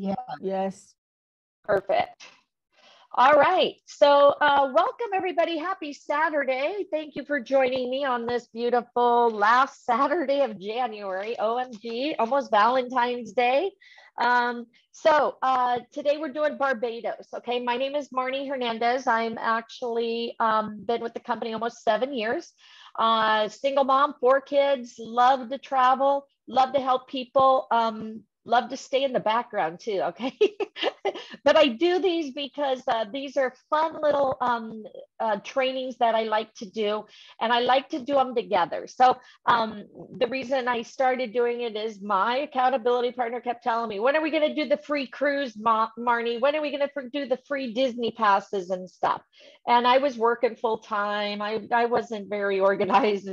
Yeah. Yes. Perfect. All right. So welcome everybody. Happy Saturday. Thank you for joining me on this beautiful last Saturday of January. OMG, almost Valentine's Day. Today we're doing Barbados. Okay. My name is Marnie Hernandez. I'm actually been with the company almost 7 years. Single mom, 4 kids, love to travel, love to help people. Love to stay in the background too, okay? But I do these because these are fun little trainings that I like to do, and I like to do them together. So the reason I started doing it is my accountability partner kept telling me, when are we going to do the free cruise, Marnie? When are we going to do the free Disney passes and stuff? And I was working full time. I wasn't very organized,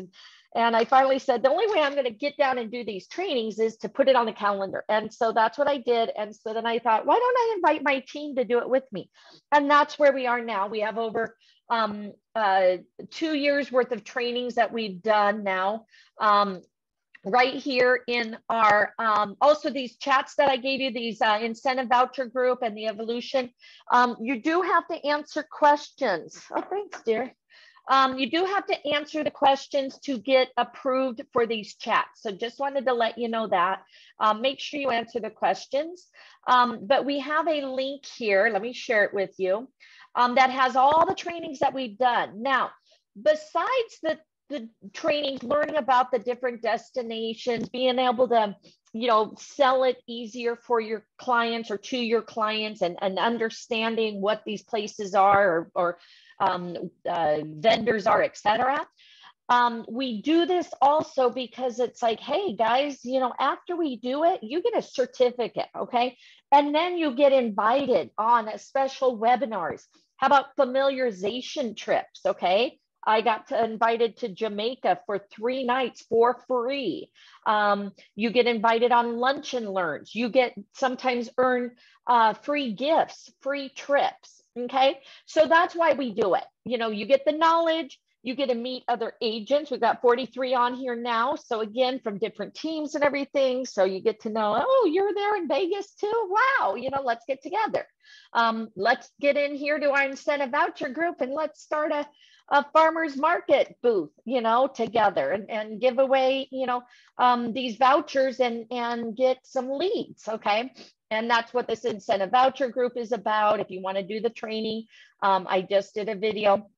and I finally said, the only way I'm going to get down and do these trainings is to put it on the calendar. And so that's what I did. And so then I thought, why don't I invite my team to do it with me? And that's where we are now. We have over 2 years worth of trainings that we've done now. Right here in our, also these chats that I gave you, these incentive voucher group and the evolution, you do have to answer questions. Oh, thanks, dear. You do have to answer the questions to get approved for these chats. So just wanted to let you know that. Make sure you answer the questions. But we have a link here. Let me share it with you. That has all the trainings that we've done. Now, besides the trainings, learning about the different destinations, being able to, sell it easier for your clients or to your clients, and understanding what these places are or vendors are, etc. We do this also because it's like, hey guys, after we do it, you get a certificate, okay? And then you get invited on special webinars. How about familiarization trips, okay? I got invited to Jamaica for 3 nights for free. You get invited on lunch and learns. You get sometimes earn free gifts, free trips. Okay, so that's why we do it. You get the knowledge, you get to meet other agents. We've got 43 on here now. So again, from different teams and everything. So you get to know, oh, you're there in Vegas too. Wow, let's get together. Let's get in here to our incentive voucher group and let's start a farmer's market booth, together and give away, these vouchers and get some leads. Okay. And that's what this incentive voucher group is about. If you want to do the training, I just did a video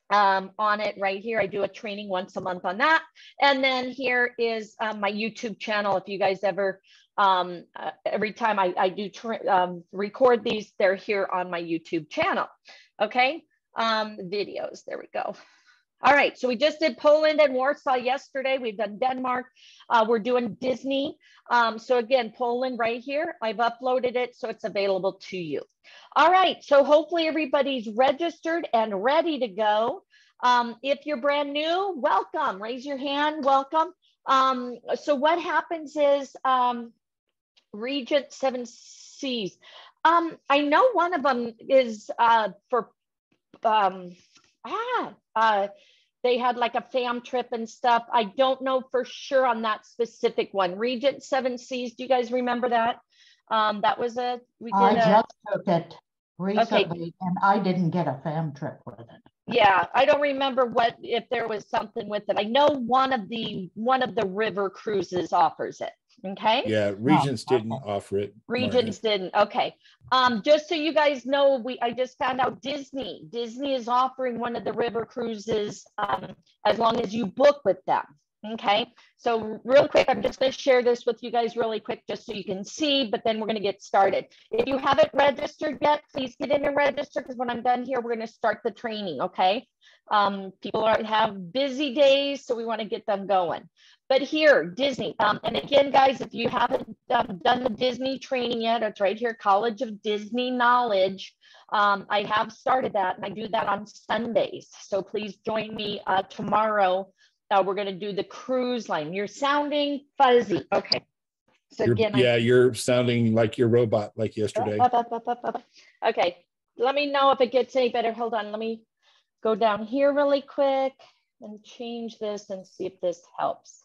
on it right here. I do a training once a month on that. And then here is my YouTube channel. If you guys ever, every time I do record these, they're here on my YouTube channel. Okay, videos, there we go. All right, so we just did Poland and Warsaw yesterday. We've done Denmark. We're doing Disney. So again, Poland right here. I've uploaded it, so it's available to you. All right, so hopefully everybody's registered and ready to go. If you're brand new, welcome. Raise your hand, welcome. So what happens is Regent 7 Seas. I know one of them is for they had like a fam trip and stuff. I don't know for sure on that specific one. Regent 7 Seas, do you guys remember that? That was I just took it recently, okay. And I didn't get a fam trip with it. Yeah, I don't remember if there was something with it. I know one of the river cruises offers it. Okay. Yeah, Regents didn't offer it. Regents didn't. Okay. Just so you guys know, I just found out Disney is offering one of the river cruises as long as you book with them. Okay. So real quick, I'm just going to share this with you guys really quick just so you can see, but then we're going to get started. If you haven't registered yet, please get in and register, because when I'm done here, we're going to start the training. Okay. People have busy days, so we want to get them going. But here, Disney, and again, guys, if you haven't done the Disney training yet, it's right here, College of Disney Knowledge. I have started that, and I do that on Sundays. So please join me tomorrow. We're going to do the cruise line. You're sounding fuzzy. Okay. So again, you're sounding like your robot, like yesterday. Okay. Let me know if it gets any better. Hold on. Let me go down here really quick and change this and see if this helps.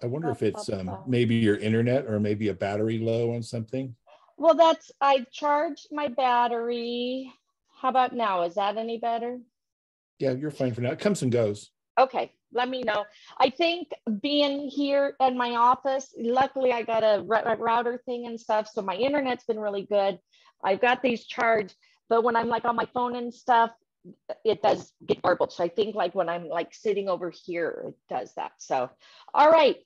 I wonder if it's maybe your internet or maybe a battery low on something. Well, I charged my battery. How about now? Is that any better? Yeah, you're fine for now. It comes and goes. Okay, let me know. I think being here in my office, luckily I got a router thing and stuff, so my internet's been really good. I've got these charged, but when I'm like on my phone and stuff, it does get garbled. So I think like when I'm like sitting over here, it does that. So, all right.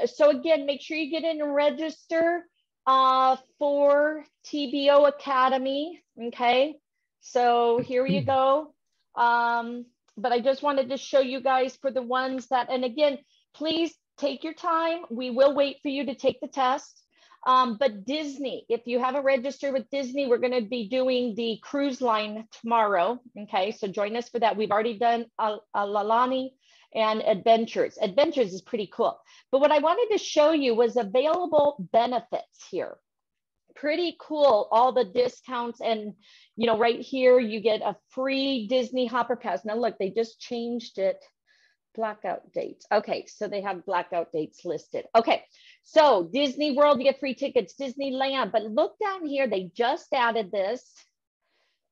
So again, make sure you get in and register for TBO Academy. Okay. So here you go. But I just wanted to show you guys for the ones that, and again, please take your time. We will wait for you to take the test. But Disney, if you haven't registered with Disney, we're going to be doing the cruise line tomorrow. Okay, so join us for that. We've already done Lalani and Adventures. Adventures is pretty cool. But what I wanted to show you was available benefits here. Pretty cool, all the discounts, and you know, right here you get a free Disney Hopper Pass. Now look, they just changed it. Blackout dates. Okay, so they have blackout dates listed. Okay, so Disney World, you get free tickets, Disneyland, but look down here, they just added this.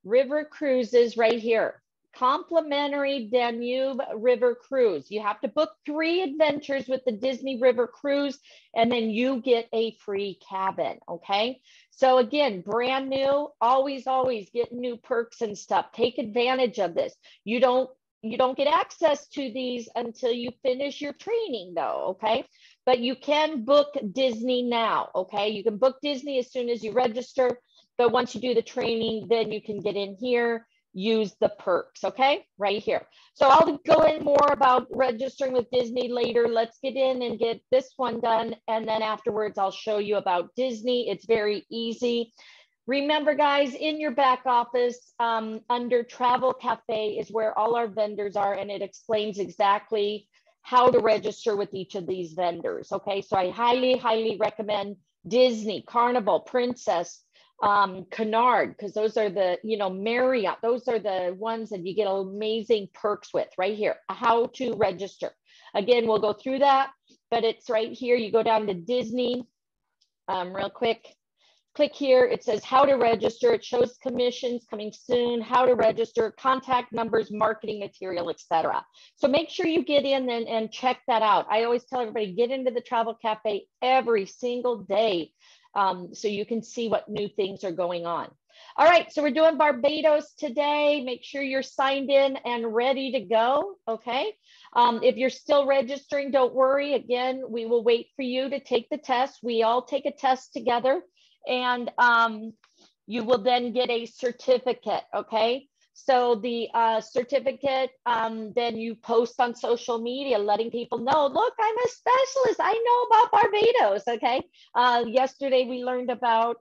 River cruises right here. Complimentary Danube River Cruise. You have to book 3 adventures with the Disney River Cruise, and then you get a free cabin, okay? So again, brand new, always get new perks and stuff. Take advantage of this. You don't get access to these until you finish your training though, okay? But you can book Disney now, okay? You can book Disney as soon as you register, but once you do the training, then you can get in here, use the perks, okay? Right here. So I'll go in more about registering with Disney later. Let's get in and get this one done. And then afterwards, I'll show you about Disney. It's very easy. Remember, guys, in your back office, under Travel Cafe is where all our vendors are, and it explains exactly how to register with each of these vendors. Okay, so I highly recommend Disney, Carnival, Princess, Canard, because those are the, you know, Marriott, those are the ones that you get amazing perks with right here, how to register. Again, we'll go through that, but it's right here. You go down to Disney real quick. Click here, it says how to register. It shows commissions coming soon, how to register, contact numbers, marketing material, etc. So make sure you get in and check that out. I always tell everybody, get into the Travel Cafe every single day so you can see what new things are going on. All right, so we're doing Barbados today. Make sure you're signed in and ready to go, okay? If you're still registering, don't worry. Again, we will wait for you to take the test. We all take a test together. And you will then get a certificate, okay? So the certificate, then you post on social media, letting people know, look, I'm a specialist. I know about Barbados, okay? Yesterday we learned about,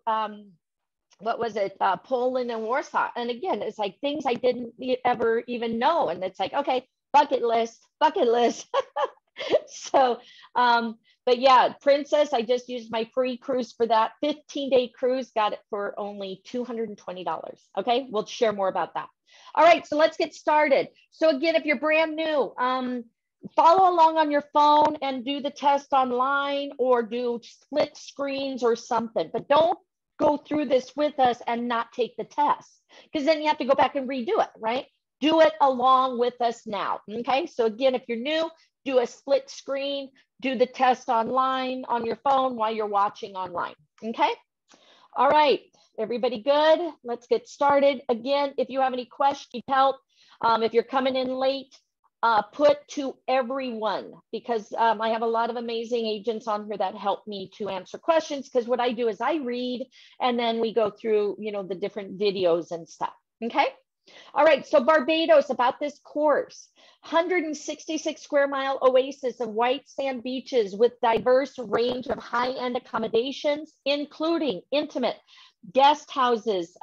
what was it? Poland and Warsaw. And again, it's like things I didn't ever even know. And it's like, okay, bucket list. So, but yeah, Princess, I just used my free cruise for that 15-day cruise, got it for only $220. Okay, we'll share more about that. All right, so let's get started. So again, if you're brand new, follow along on your phone and do the test online or do split screens or something, but don't go through this with us and not take the test, because then you have to go back and redo it, right? Do it along with us now, okay? So again, if you're new, do a split screen, do the test online on your phone while you're watching online, okay? All right, everybody good? Let's get started. Again, if you have any questions, help. If you're coming in late, put to everyone, because I have a lot of amazing agents on here that help me to answer questions, because what I do is I read and then we go through, you know, the different videos and stuff, okay? All right, so Barbados, about this course, 166 square mile oasis of white sand beaches with diverse range of high-end accommodations, including intimate guest houses,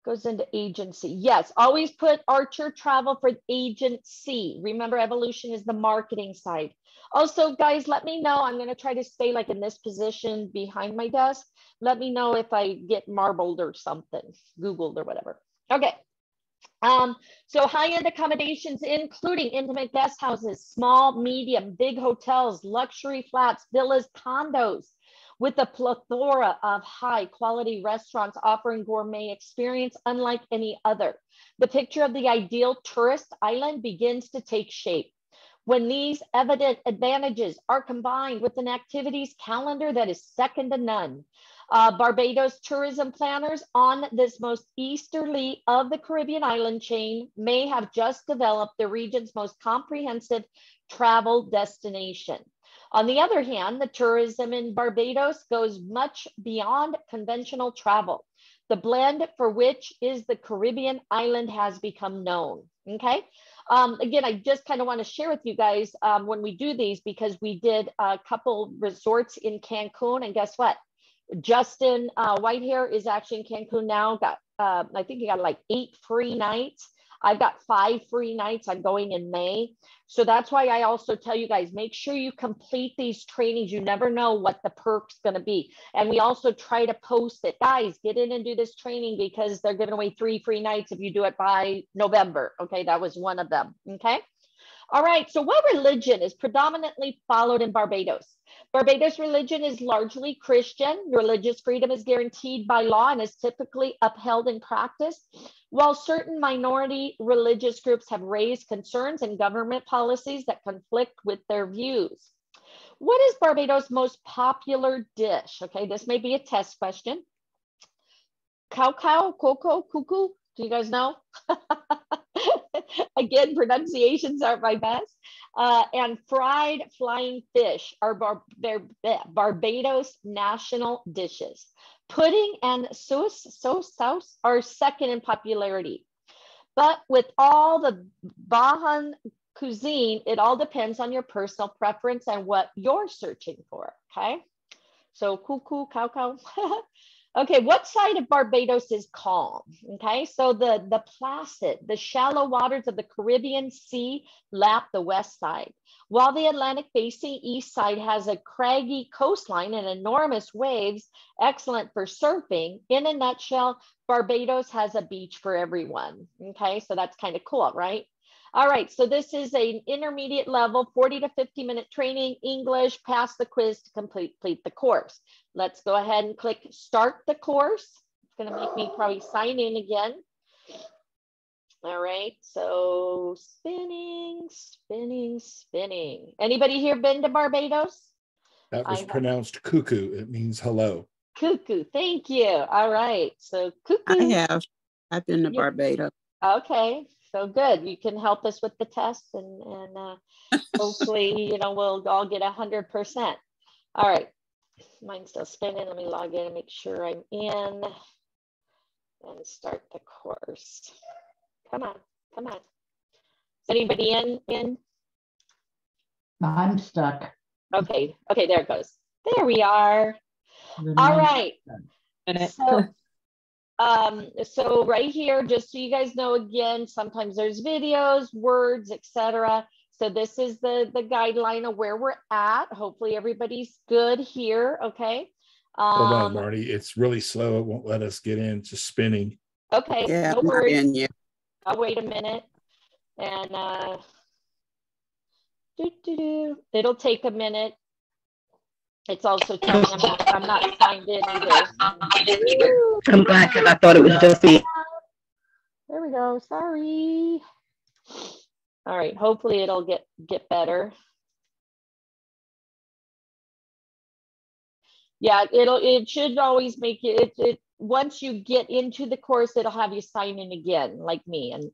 goes into agency. Yes, always put Archer Travel for agency. Remember, Evolution is the marketing side. Also, guys, let me know. I'm going to try to stay like in this position behind my desk. Let me know if I get marbled or something, Googled or whatever. Okay. So high-end accommodations, including intimate guest houses, small, medium, big hotels, luxury flats, villas, condos, with a plethora of high quality restaurants offering gourmet experience unlike any other. The picture of the ideal tourist island begins to take shape. When these evident advantages are combined with an activities calendar that is second to none, Barbados tourism planners on this most easterly of the Caribbean island chain may have just developed the region's most comprehensive travel destination. On the other hand, the tourism in Barbados goes much beyond conventional travel, the blend for which is the Caribbean island has become known, okay? Again, I just kind of want to share with you guys when we do these, because we did a couple resorts in Cancun, and guess what? Justin Whitehair is actually in Cancun now. Got I think he got like 8 free nights. I've got 5 free nights. I'm going in May. So that's why I also tell you guys, make sure you complete these trainings. You never know what the perk's going to be. And we also try to post it. Guys, get in and do this training because they're giving away 3 free nights if you do it by November. Okay, that was one of them. Okay. All right, so what religion is predominantly followed in Barbados? Barbados religion is largely Christian. Religious freedom is guaranteed by law and is typically upheld in practice. While certain minority religious groups have raised concerns and government policies that conflict with their views. What is Barbados' most popular dish? Okay, this may be a test question. Cocoa, cuckoo, do you guys know? Again, pronunciations aren't my best. And fried flying fish are Barbados national dishes. Pudding and sauce are second in popularity. But with all the Bajan cuisine, it all depends on your personal preference and what you're searching for, okay? So cuckoo, cow. Okay, what side of Barbados is calm? Okay, so the placid, the shallow waters of the Caribbean Sea lap the west side, while the Atlantic Basin east side has a craggy coastline and enormous waves, excellent for surfing. In a nutshell, Barbados has a beach for everyone. Okay, so that's kind of cool, right? All right, so this is an intermediate level, 40 to 50-minute training, English, pass the quiz to complete the course. Let's go ahead and click start the course. It's gonna make me probably sign in again. All right, so spinning. Anybody here been to Barbados? That was pronounced cuckoo. It means hello. Cuckoo, thank you. All right, so cuckoo. I have. I've been to Barbados. Okay. So good. You can help us with the test and hopefully, you know, we'll all get 100%. All right. Mine's still spinning. Let me log in and make sure I'm in and start the course. Come on. Is anybody in? I'm stuck. Okay, there it goes. There we are. All right. So right here, just so you guys know, again, sometimes there's videos, words, etc. So this is the guideline of where we're at. Hopefully everybody's good here. Okay. Hold on, Marty. It's really slow. It won't let us get in. It's just spinning. Okay. Yeah, no worries. yeah. I'll wait a minute. And it'll take a minute. It's also telling I'm not signed in either. I'm glad because I thought it was just me. There we go. Sorry. All right. Hopefully it'll get better. Yeah, it should always make it once you get into the course, it'll have you sign in again, like me. And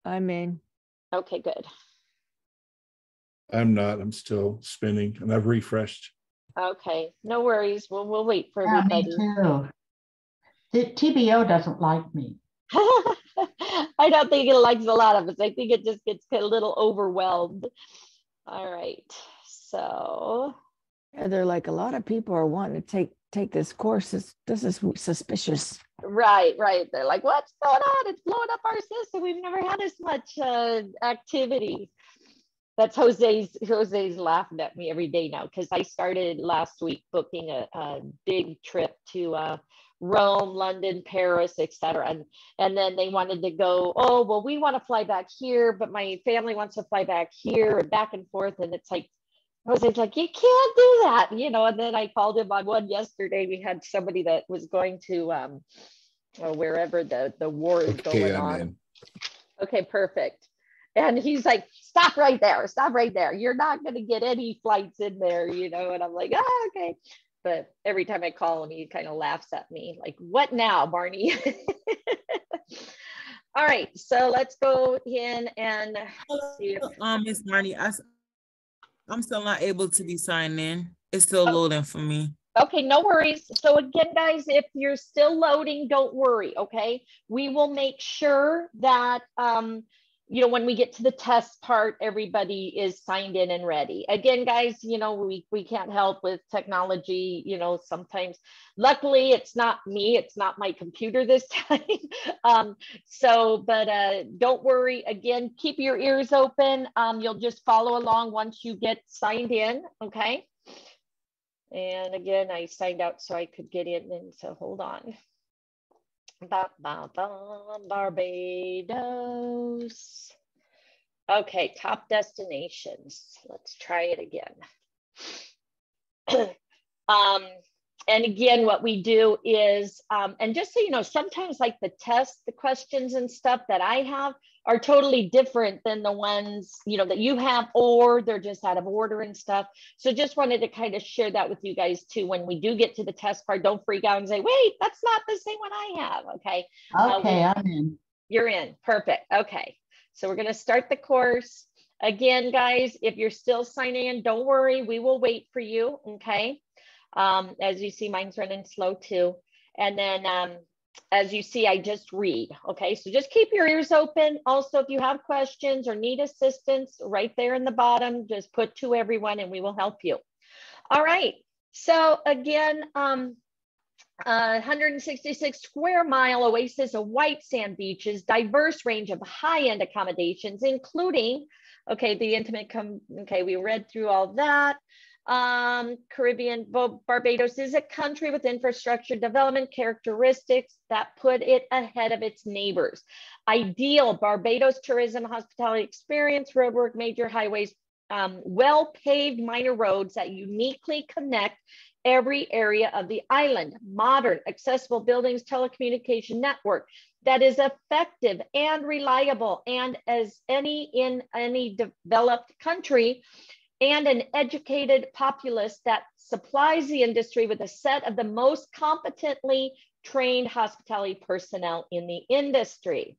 I'm in. Okay, good. I'm not. I'm still spinning, and I've refreshed. Okay, no worries. We'll wait for Yeah, everybody. me too. The TBO doesn't like me. I don't think it likes a lot of us. I think it just gets a little overwhelmed. All right, so. Yeah, they're like, a lot of people are wanting to take this course. This is suspicious. Right. They're like, what's going on? It's blowing up our system. We've never had this much activity. That's Jose's laughing at me every day now because I started last week booking a big trip to Rome, London, Paris, etc. And then they wanted to go, oh, well, we want to fly back here, but my family wants to fly back here and back and forth. And it's like, Jose's like, you can't do that, you know. And then I called him on one yesterday. We had somebody that was going to wherever the war is going on. Okay, perfect. And he's like, stop right there. Stop right there. You're not going to get any flights in there, you know. And I'm like, oh, okay. But every time I call him, he kind of laughs at me like, what now, Barney? All right, so let's go in and see if Miss Marnie, I'm still not able to be signed in. It's still loading for me. Okay, no worries. So again, guys, if you're still loading, don't worry, okay? We will make sure that, you know, when we get to the test part, everybody is signed in and ready. Again, guys, you know, we can't help with technology, you know, sometimes. Luckily, it's not me, it's not my computer this time. But don't worry. Again, keep your ears open. You'll just follow along once you get signed in, okay? And again, I signed out so I could get in, and so hold on. Barbados. Okay, top destinations. Let's try it again. And again, what we do is, and just so you know, sometimes like the tests, the questions and stuff that I have are totally different than the ones, you know, that you have, or they're just out of order and stuff. So just wanted to kind of share that with you guys too. When we do get to the test part, don't freak out and say, wait, that's not the same one I have, okay? Okay, I'm in. You're in, perfect, okay. So we're gonna start the course. Again, guys, if you're still signing in, don't worry, we will wait for you, okay? As you see, mine's running slow too. And then as you see, I just read, okay? So just keep your ears open. Also, if you have questions or need assistance, right there in the bottom, just put to everyone and we will help you. All right, so again, 166 square mile oasis of white sand beaches, diverse range of high-end accommodations, including, okay, the intimate, okay, we read through all that. Caribbean, Barbados is a country with infrastructure development characteristics that put it ahead of its neighbors. Ideal Barbados tourism, hospitality experience, roadwork, major highways, well-paved minor roads that uniquely connect every area of the island. Modern, accessible buildings, telecommunication network that is effective and reliable, and as any in any developed country, and an educated populace that supplies the industry with a set of the most competently trained hospitality personnel in the industry.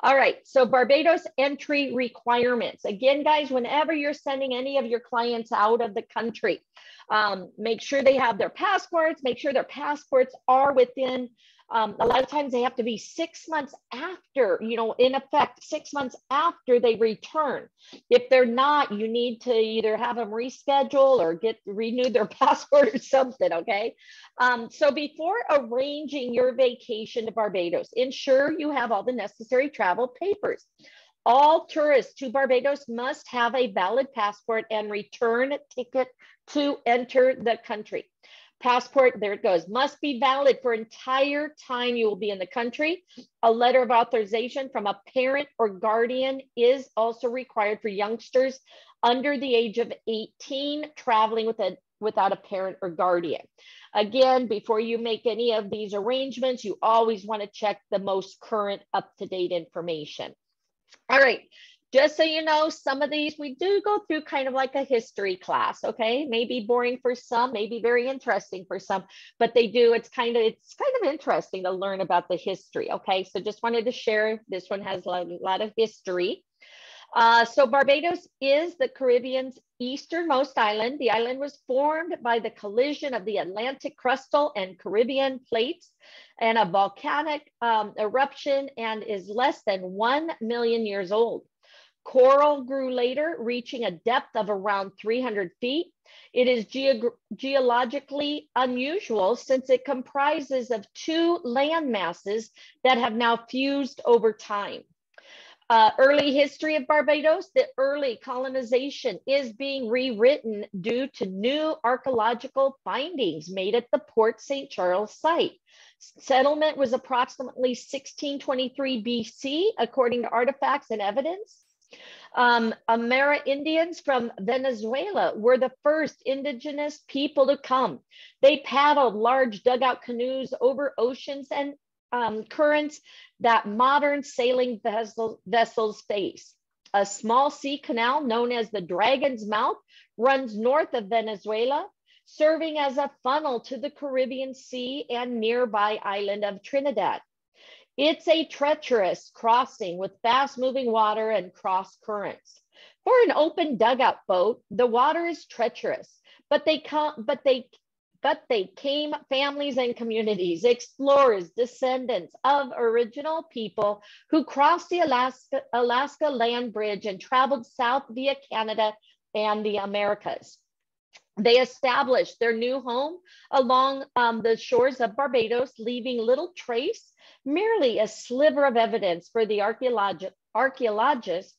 All right, so Barbados entry requirements. Again, guys, whenever you're sending any of your clients out of the country, make sure they have their passports, make sure their passports are within, a lot of times they have to be 6 months after, you know, in effect, 6 months after they return. If they're not, you need to either have them reschedule or renew their passport or something, okay? So before arranging your vacation to Barbados, ensure you have all the necessary travel papers. All tourists to Barbados must have a valid passport and return ticket to enter the country. Passport, there it goes, must be valid for entire time you will be in the country. A letter of authorization from a parent or guardian is also required for youngsters under the age of 18 traveling without a parent or guardian. Again, before you make any of these arrangements, you always want to check the most current up-to-date information. All right, just so you know, some of these we do go through kind of like a history class, okay? Maybe boring for some, maybe very interesting for some, but they do, it's kind of interesting to learn about the history, okay? So just wanted to share, this one has a lot of history. So Barbados is the Caribbean's easternmost island. The island was formed by the collision of the Atlantic crustal and Caribbean plates and a volcanic eruption, and is less than 1 million years old. Coral grew later, reaching a depth of around 300 feet. It is geologically unusual since it comprises of 2 land masses that have now fused over time. Early history of Barbados, the early colonization is being rewritten due to new archaeological findings made at the Port St. Charles site. Settlement was approximately 1623 BC, according to artifacts and evidence. Amerindians from Venezuela were the first indigenous people to come. They paddled large dugout canoes over oceans and currents that modern sailing vessels face. A small sea canal known as the Dragon's Mouth runs north of Venezuela, serving as a funnel to the Caribbean Sea and nearby island of Trinidad. It's a treacherous crossing with fast-moving water and cross currents. For an open dugout boat, the water is treacherous, but they came families and communities, explorers, descendants of original people who crossed the Alaska land bridge and traveled south via Canada and the Americas. They established their new home along the shores of Barbados, leaving little trace, merely a sliver of evidence for the archaeologists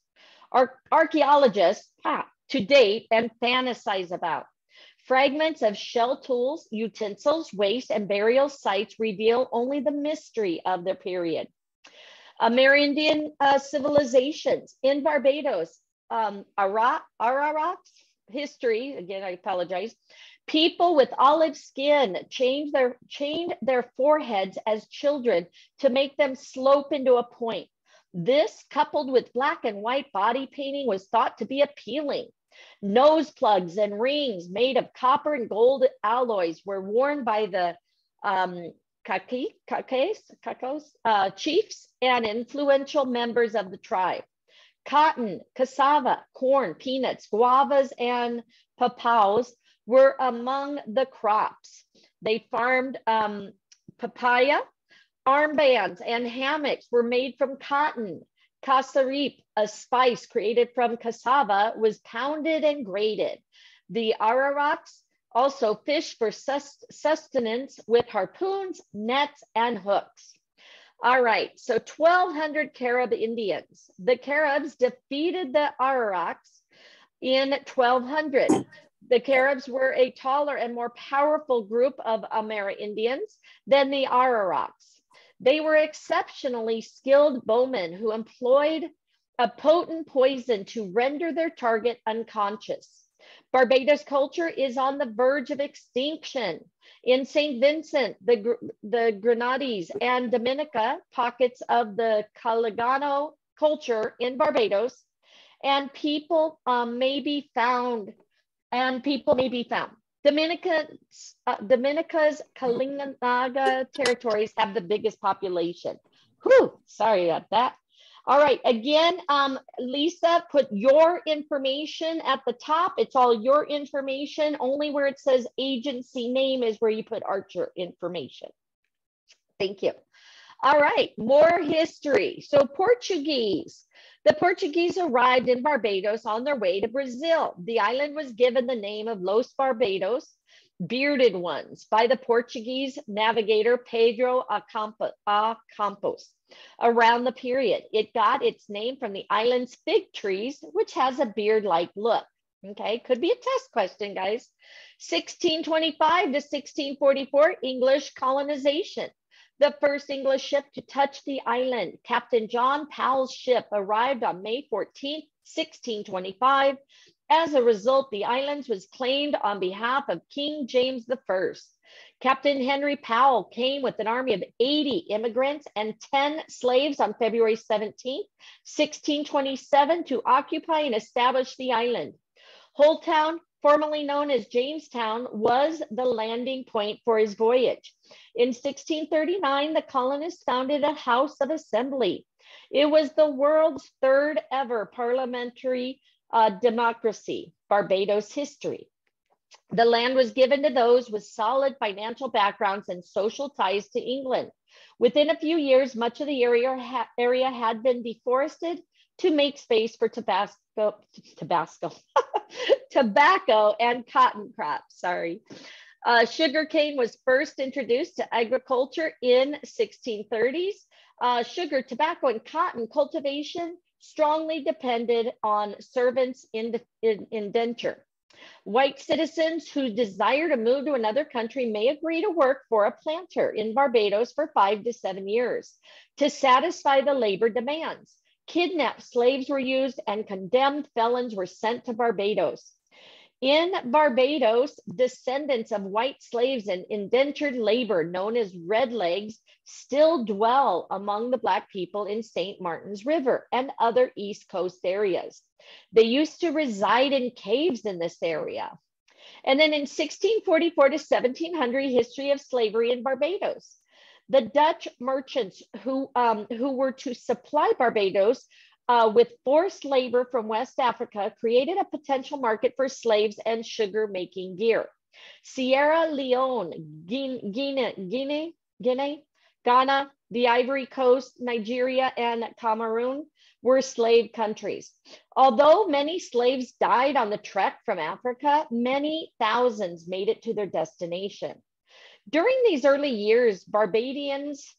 to date and fantasize about. Fragments of shell tools, utensils, waste, and burial sites reveal only the mystery of the period. Amerindian civilizations in Barbados, Ararat's history, again, I apologize. People with olive skin chained their foreheads as children to make them slope into a point. This, coupled with black and white body painting, was thought to be appealing. Nose plugs and rings made of copper and gold alloys were worn by the chiefs and influential members of the tribe. Cotton, cassava, corn, peanuts, guavas, and papaws were among the crops. They farmed papaya. Armbands and hammocks were made from cotton. Kasarip, a spice created from cassava, was pounded and grated. The Ararats also fished for sustenance with harpoons, nets, and hooks. All right, so 1,200 Carib Indians. The Caribs defeated the Ararats in 1200. The Caribs were a taller and more powerful group of Amerindians than the Ararats. They were exceptionally skilled bowmen who employed a potent poison to render their target unconscious. Barbados culture is on the verge of extinction. In St. Vincent, the Grenadines and Dominica, pockets of the Caligano culture in Barbados, and people may be found. Dominica's Kalinganaga territories have the biggest population. Whew, sorry about that. All right, again, Lisa, put your information at the top. It's all your information. Only where it says agency name is where you put Archer information. Thank you. All right, more history. So Portuguese. The Portuguese arrived in Barbados on their way to Brazil. The island was given the name of Los Barbados, bearded ones, by the Portuguese navigator Pedro Campos. Around the period, it got its name from the island's fig trees, which has a beard-like look. Okay, could be a test question, guys. 1625 to 1644, English colonization. The first English ship to touch the island, Captain John Powell's ship, arrived on May 14, 1625. As a result, the islands was claimed on behalf of King James I. Captain Henry Powell came with an army of 80 immigrants and 10 slaves on February 17, 1627, to occupy and establish the island. Holetown, formerly known as Jamestown, was the landing point for his voyage. In 1639, the colonists founded a House of Assembly. It was the world's third ever parliamentary democracy, Barbados history. The land was given to those with solid financial backgrounds and social ties to England. Within a few years, much of the area had been deforested to make space for tobacco and cotton crops, sugarcane was first introduced to agriculture in 1630s. Sugar, tobacco, and cotton cultivation strongly depended on servants' indenture. White citizens who desire to move to another country may agree to work for a planter in Barbados for 5 to 7 years to satisfy the labor demands. Kidnapped slaves were used and condemned felons were sent to Barbados. In Barbados, descendants of white slaves and indentured labor known as redlegs still dwell among the Black people in St. Martin's River and other East Coast areas. They used to reside in caves in this area. And then in 1644 to 1700, history of slavery in Barbados. The Dutch merchants who were to supply Barbados with forced labor from West Africa created a potential market for slaves and sugar making gear. Sierra Leone, Ghana, the Ivory Coast, Nigeria, and Cameroon were slave countries. Although many slaves died on the trek from Africa, many thousands made it to their destination. During these early years, Barbadians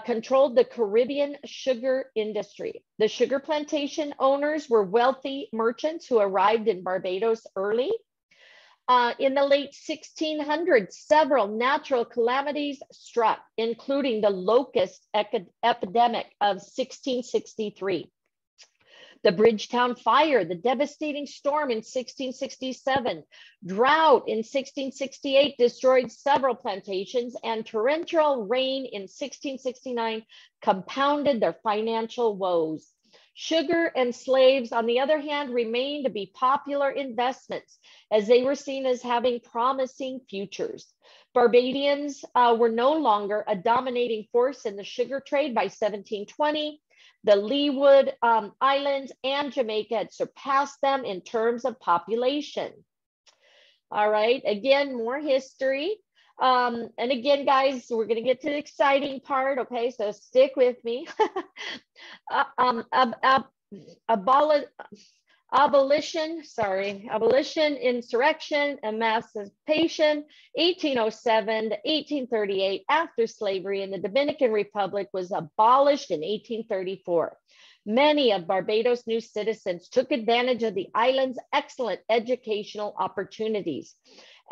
controlled the Caribbean sugar industry. The sugar plantation owners were wealthy merchants who arrived in Barbados early. In the late 1600s, several natural calamities struck, including the locust epidemic of 1663. The Bridgetown Fire, the devastating storm in 1667, drought in 1668 destroyed several plantations, and torrential rain in 1669 compounded their financial woes. Sugar and slaves, on the other hand, remained to be popular investments as they were seen as having promising futures. Barbadians were no longer a dominating force in the sugar trade by 1720. The Leeward Islands and Jamaica had surpassed them in terms of population. All right, again, more history. And again, guys, we're going to get to the exciting part. Okay, so stick with me. Abolition, insurrection, emancipation, 1807 to 1838, after slavery in the Dominican Republic was abolished in 1834. Many of Barbados' new citizens took advantage of the island's excellent educational opportunities.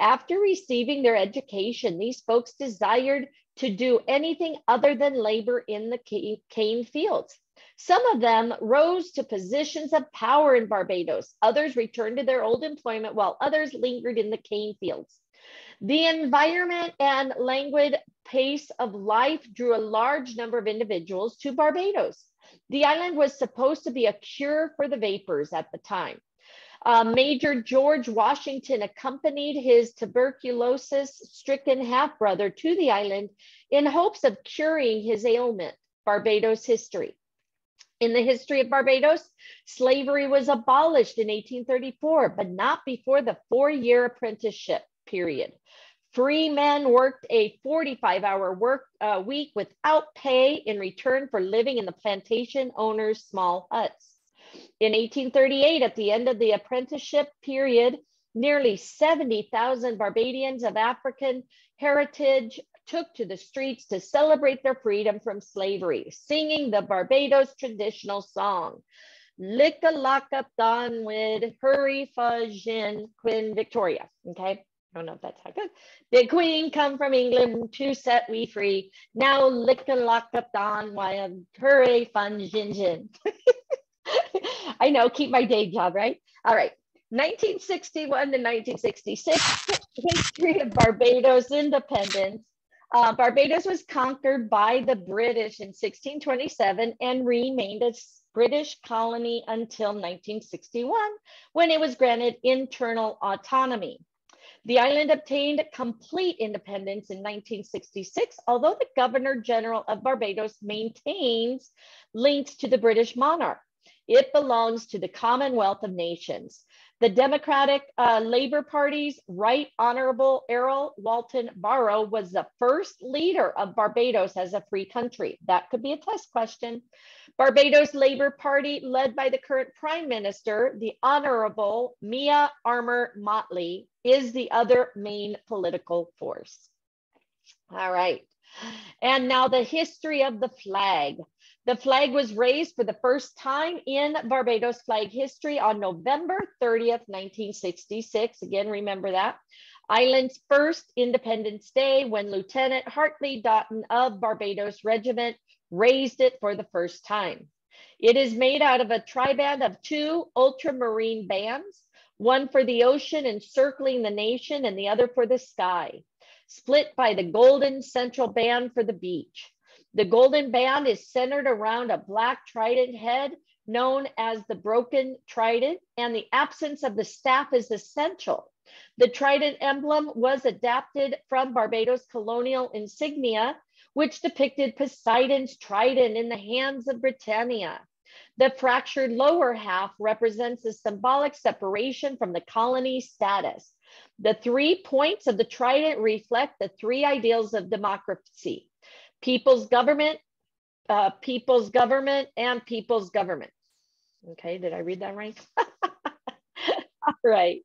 After receiving their education, these folks desired to do anything other than labor in the cane fields. Some of them rose to positions of power in Barbados. Others returned to their old employment, while others lingered in the cane fields. The environment and languid pace of life drew a large number of individuals to Barbados. The island was supposed to be a cure for the vapors at the time. Major George Washington accompanied his tuberculosis-stricken half-brother to the island in hopes of curing his ailment. Barbados history. In the history of Barbados, slavery was abolished in 1834, but not before the 4-year apprenticeship period. Free men worked a 45-hour work week without pay in return for living in the plantation owners' small huts. In 1838, at the end of the apprenticeship period, nearly 70,000 Barbadians of African heritage took to the streets to celebrate their freedom from slavery, singing the Barbados traditional song, Lick-a-lock-up Don with Hurry Fudgin Queen Victoria. Okay, I don't know if that's how good. The Queen come from England to set we free. Now lick-a-lock-up Don while hurry fudgin. I know, keep my day job, right? All right, 1961 to 1966, history of Barbados independence. Barbados was conquered by the British in 1627 and remained a British colony until 1961, when it was granted internal autonomy. The island obtained complete independence in 1966, although the Governor General of Barbados maintains links to the British monarch. It belongs to the Commonwealth of Nations. The Democratic Labour Party's Right Honorable Errol Walton Barrow was the first leader of Barbados as a free country. That could be a test question. Barbados Labour Party, led by the current Prime Minister, the Honorable Mia Armour Motley, is the other main political force. All right. And now the history of the flag. The flag was raised for the first time in Barbados flag history on November 30th, 1966. Again, remember that. Island's first Independence Day, when Lieutenant Hartley Doughton of Barbados Regiment raised it for the first time. It is made out of a triband of 2 ultramarine bands, one for the ocean encircling the nation and the other for the sky, split by the golden central band for the beach. The golden band is centered around a black trident head known as the broken trident, and the absence of the staff is essential. The trident emblem was adapted from Barbados colonial insignia, which depicted Poseidon's trident in the hands of Britannia. The fractured lower half represents a symbolic separation from the colony status. The 3 points of the trident reflect the 3 ideals of democracy: people's government, and people's government. Okay, did I read that right? All right,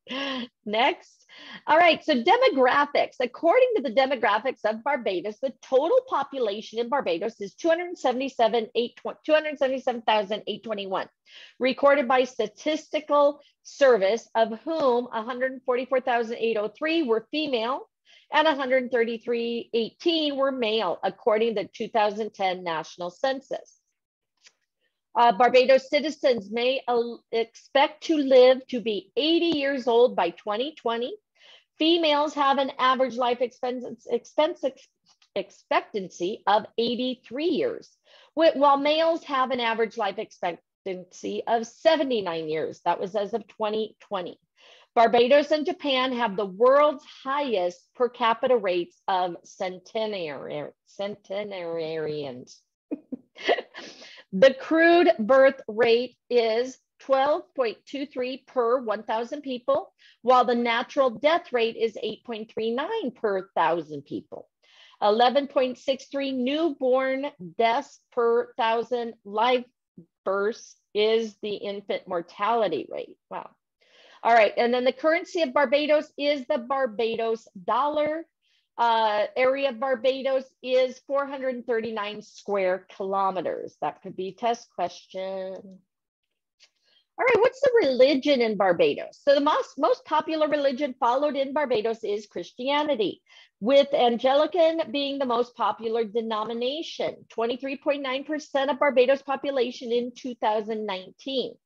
next. All right, so demographics. According to the demographics of Barbados, the total population in Barbados is 277,821, recorded by Statistical Service, of whom 144,803 were female and 133,018 were male, according to the 2010 National Census. Barbados citizens may expect to live to be 80 years old by 2020. Females have an average life expectancy of 83 years, while males have an average life expectancy of 79 years. That was as of 2020. Barbados and Japan have the world's highest per capita rates of centenarians. The crude birth rate is 12.23 per 1,000 people, while the natural death rate is 8.39 per 1,000 people. 11.63 newborn deaths per 1,000 live births is the infant mortality rate. Wow. All right, and then the currency of Barbados is the Barbados dollar. Area of Barbados is 439 square kilometers. That could be a test question. All right, what's the religion in Barbados? So the most popular religion followed in Barbados is Christianity, with Anglican being the most popular denomination, 23.9% of Barbados population in 2019.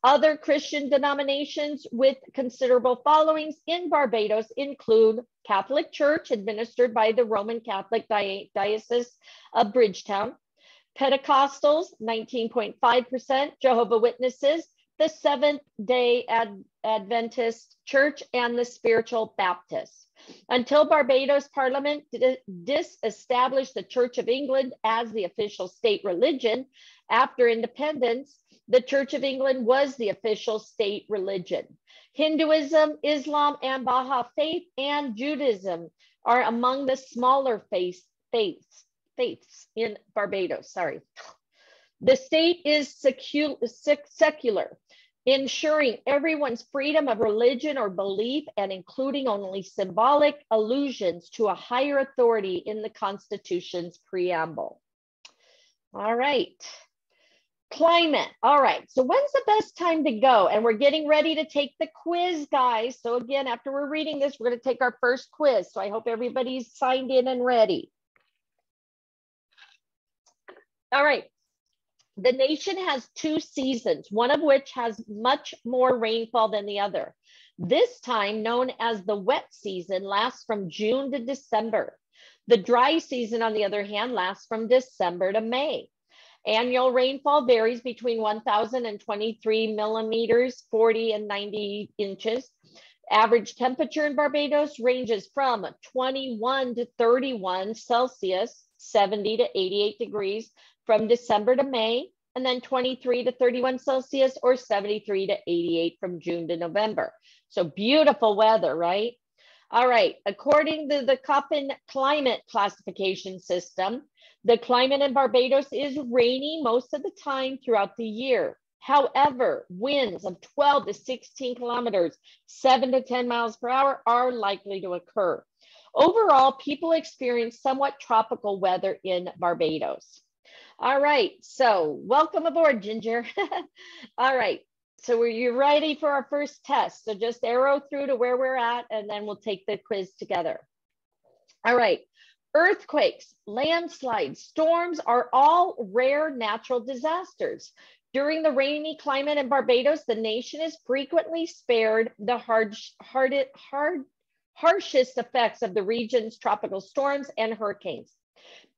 Other Christian denominations with considerable followings in Barbados include Catholic Church, administered by the Roman Catholic Diocese of Bridgetown, Pentecostals, 19.5%, Jehovah's Witnesses, the Seventh-day Adventist Church, and the Spiritual Baptists. Until Barbados Parliament disestablished the Church of England as the official state religion after independence, the Church of England was the official state religion. Hinduism, Islam, and Baha'i faith and Judaism are among the smaller faiths in Barbados. Sorry. The state is secular, ensuring everyone's freedom of religion or belief and including only symbolic allusions to a higher authority in the Constitution's preamble. All right. Climate. All right, so when's the best time to go? And we're getting ready to take the quiz, guys. So again, after we're reading this, we're going to take our first quiz. So I hope everybody's signed in and ready. All right. The nation has 2 seasons, one of which has much more rainfall than the other. This time, known as the wet season, lasts from June to December. The dry season, on the other hand, lasts from December to May. Annual rainfall varies between 1,023 millimeters, 40 and 90 inches. Average temperature in Barbados ranges from 21 to 31 Celsius, 70 to 88 degrees from December to May, and then 23 to 31 Celsius or 73 to 88 from June to November. So beautiful weather, right? All right, according to the Köppen climate classification system, the climate in Barbados is rainy most of the time throughout the year. However, winds of 12 to 16 kilometers, 7 to 10 miles per hour are likely to occur. Overall, people experience somewhat tropical weather in Barbados. All right, so welcome aboard, Ginger. All right, so you're ready for our first test. So just arrow through to where we're at, and then we'll take the quiz together. All right. Earthquakes, landslides, storms are all rare natural disasters. During the rainy climate in Barbados, the nation is frequently spared the harshest effects of the region's tropical storms and hurricanes.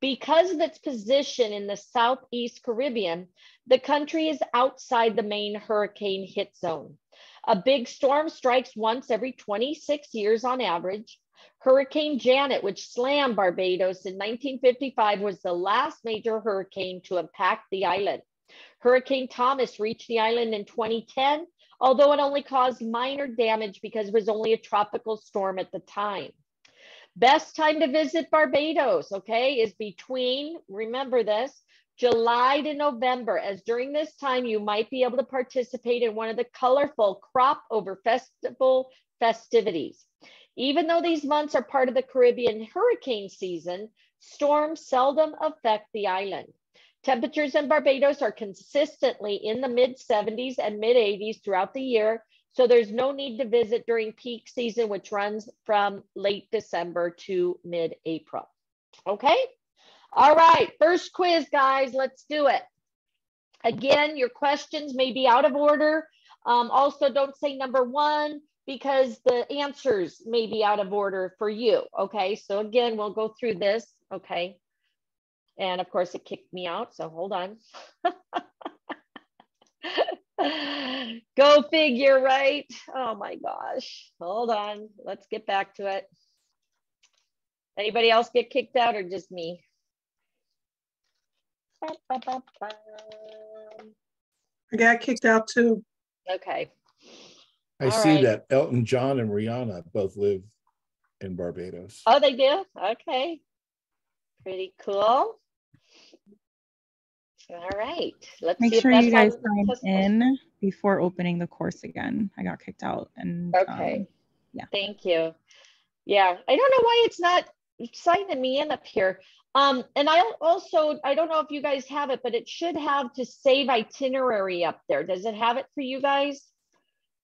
Because of its position in the Southeast Caribbean, the country is outside the main hurricane hit zone. A big storm strikes once every 26 years on average. Hurricane Janet, which slammed Barbados in 1955, was the last major hurricane to impact the island. Hurricane Thomas reached the island in 2010, although it only caused minor damage because it was only a tropical storm at the time. Best time to visit Barbados, okay, is between, remember this, July to November, as during this time you might be able to participate in one of the colorful crop over festival festivities. Even though these months are part of the Caribbean hurricane season, storms seldom affect the island. Temperatures in Barbados are consistently in the mid-70s and mid-80s throughout the year, so there's no need to visit during peak season, which runs from late December to mid-April. Okay? All right, first quiz, guys, let's do it. Again, your questions may be out of order. Also, don't say number one because the answers may be out of order for you. Okay, so again, we'll go through this. Okay. And of course, it kicked me out, so hold on. Go figure, right? Oh my gosh. Hold on. Let's get back to it. Anybody else get kicked out or just me? I got kicked out too. Okay. I see that Elton John and Rihanna both live in Barbados. Oh, they do? Okay. Pretty cool. All right. Let's Make see sure if you guys that's sign in before opening the course again. I got kicked out and okay. Yeah. Thank you. Yeah, I don't know why it's not signing me in up here. And I don't know if you guys have it, but it should have to save itinerary up there. Does it have it for you guys?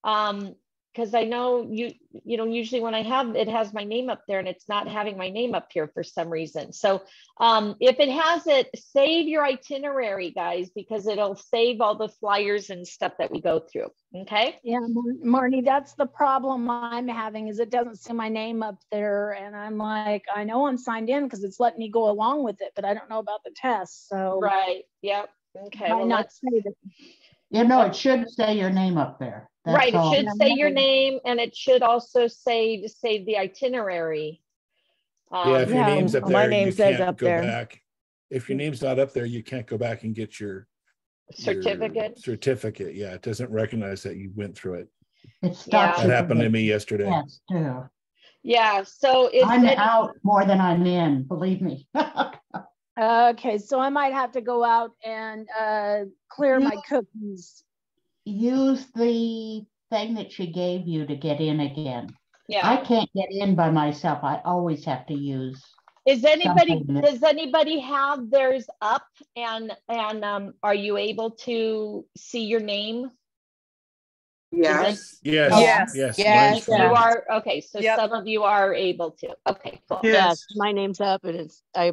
Because I know you know, usually when I have, it has my name up there and it's not having my name up here for some reason. So if it has it, save your itinerary, guys, because it'll save all the flyers and stuff that we go through. Okay. Yeah, Marnie, that's the problem I'm having is it doesn't see my name up there. And I'm like, I know I'm signed in because it's letting me go along with it, but I don't know about the test. So right. Yep. Okay. Well, not save it. You know, it should say your name up there. That's right. all. It should say your name and it should also say to save the itinerary. Yeah, if your name's up there, my name you says can't up go there. back. If your name's not up there, you can't go back and get your certificate. Certificate. Yeah, it doesn't recognize that you went through it. It stops. That happened to me yesterday. Yes, too. Yeah. So I'm out more than I'm in, believe me. Okay, so I might have to go out and clear my cookies. Use the thing that she gave you to get in again. Yeah. I can't get in by myself. I always have to use. Does anybody have theirs up and are you able to see your name? Yes. Yes. You are okay. So some of you are able to. Okay, cool. Yes, my name's up and I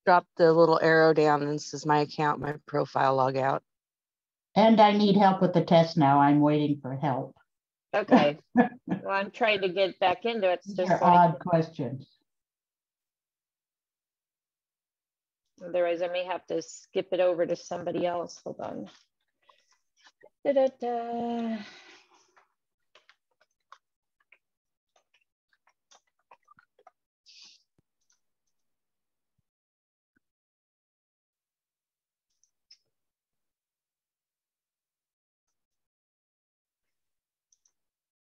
dropped the little arrow down and this is my account, my profile log out. And I need help with the test now. I'm waiting for help. Okay. Well, I'm trying to get back into it. It's just They're odd questions. Otherwise, I may have to skip it over to somebody else. Hold on. Da-da-da.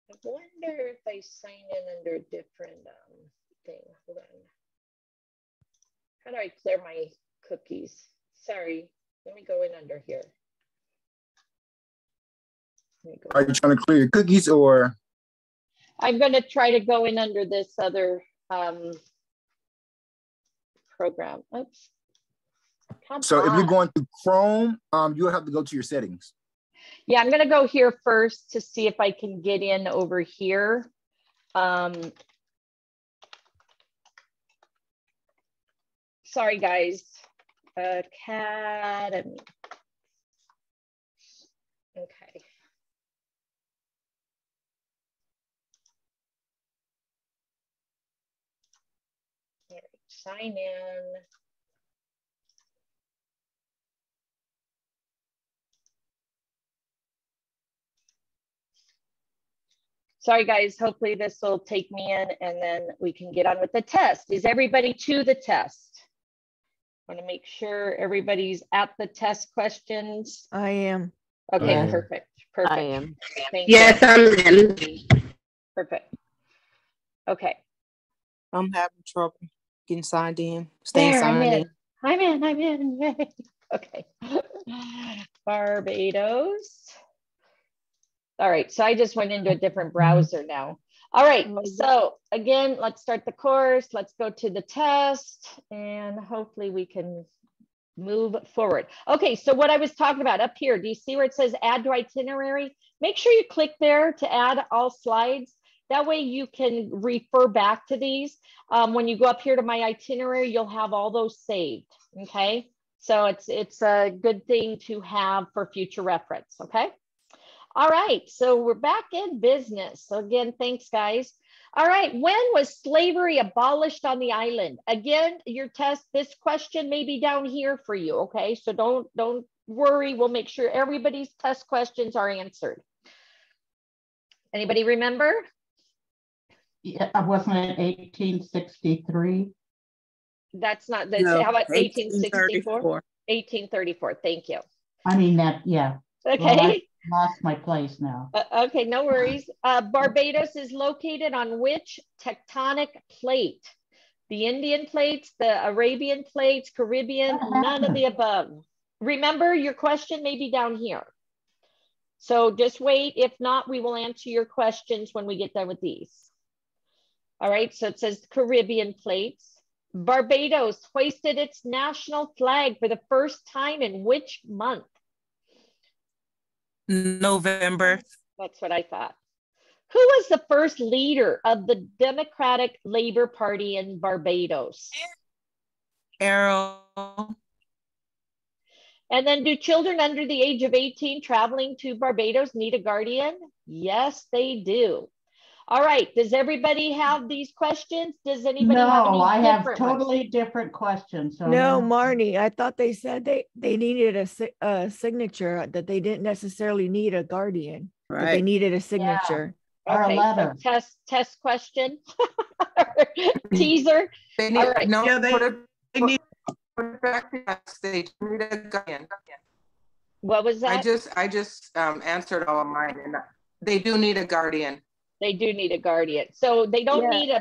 I wonder if I sign in under a different thing. Hold on. How do I clear my cookies? Sorry, let me go in under here. Are you trying to clear your cookies or? I'm going to try to go in under this other program. Oops. So if you're going through Chrome, you'll have to go to your settings. Yeah, I'm going to go here first to see if I can get in over here. sorry guys. Academy. Okay. All right, sign in. Sorry guys, hopefully this will take me in and then we can get on with the test. Is everybody to the test? I want to make sure everybody's at the test questions. I am. Okay, I am. perfect. Perfect. I am. Thank Yes, you. I'm in. Perfect. Okay. I'm having trouble getting signed in, staying There, I'm signed in. in. I'm in. Yay. Okay. Barbados. All right, so I just went into a different browser now. All right, so again, let's start the course. Let's go to the test and hopefully we can move forward. Okay, so what I was talking about up here, do you see where it says add to itinerary? Make sure you click there to add all slides. That way you can refer back to these. When you go up here to my itinerary, you'll have all those saved, okay? So it's a good thing to have for future reference, okay? All right, so we're back in business. So again, thanks guys. All right, when was slavery abolished on the island? Again, your test, this question may be down here for you, okay? So don't worry, we'll make sure everybody's test questions are answered. Anybody remember? Yeah, wasn't it 1863? That's not, that's, No, how about 1864? 1834. 1834, thank you. I mean that, yeah. Okay. Well, I lost my place now. Okay, no worries. Barbados is located on which tectonic plate? The Indian plates, the Arabian plates, Caribbean, none of the above. Remember, your question may be down here. So just wait. If not, we will answer your questions when we get done with these. All right, so it says Caribbean plates. Barbados hoisted its national flag for the first time in which month? November. That's what I thought. Who was the first leader of the Democratic Labor Party in Barbados? Arrow. And then, do children under the age of 18 traveling to Barbados need a guardian? Yes, they do. All right, does everybody have these questions? Does anybody have any No, I have different totally ones? different questions. So No, Marnie, I thought they said they needed a signature, that they didn't necessarily need a guardian, that they Right. needed a signature. Or a Okay, letter. so test question. Teaser. They need, All right. no, Yeah, they need. put it back to that stage. Need a guardian. What was that? I just answered all of mine, and they do need a guardian. They do need a guardian. So they don't need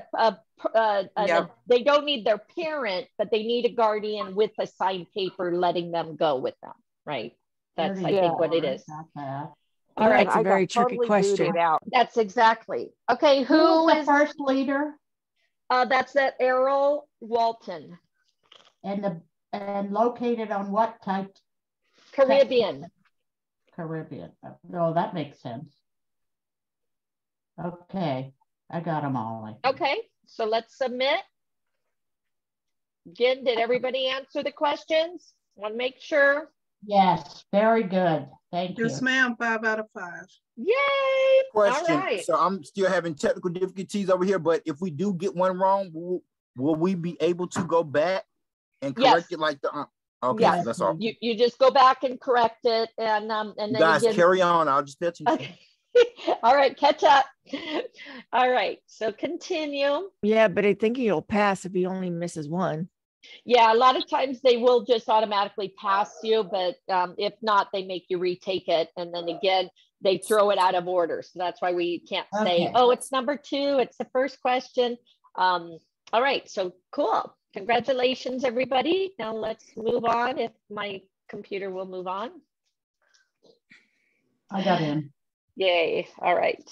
they don't need their parent, but they need a guardian with a signed paper letting them go with them, right? That's, I think, what it is. All right. That's a very tricky question. That's exactly. Okay, Who is the first leader? That's that Errol Walton. And located on what type? Caribbean. Caribbean. No, that makes sense. Okay, I got them all. Okay, so let's submit. Again, did everybody answer the questions? Want to make sure. Yes, very good. Thank you. Yes, ma'am. 5 out of 5. Yay! Question. All right. So I'm still having technical difficulties over here, but if we do get one wrong, will we be able to go back and correct it like the? Okay, yes. So that's all. You just go back and correct it, and then guys again, carry on. I'll just let you. Okay. All right, catch up. All right, so continue. Yeah, but I think he'll pass if he only misses one. Yeah, a lot of times they will just automatically pass you, but if not, they make you retake it. And then again, they throw it out of order. So that's why we can't say, oh, it's number 2, it's the first question. All right, so cool. Congratulations, everybody. Now let's move on, if my computer will move on. I got in. Yay, all right.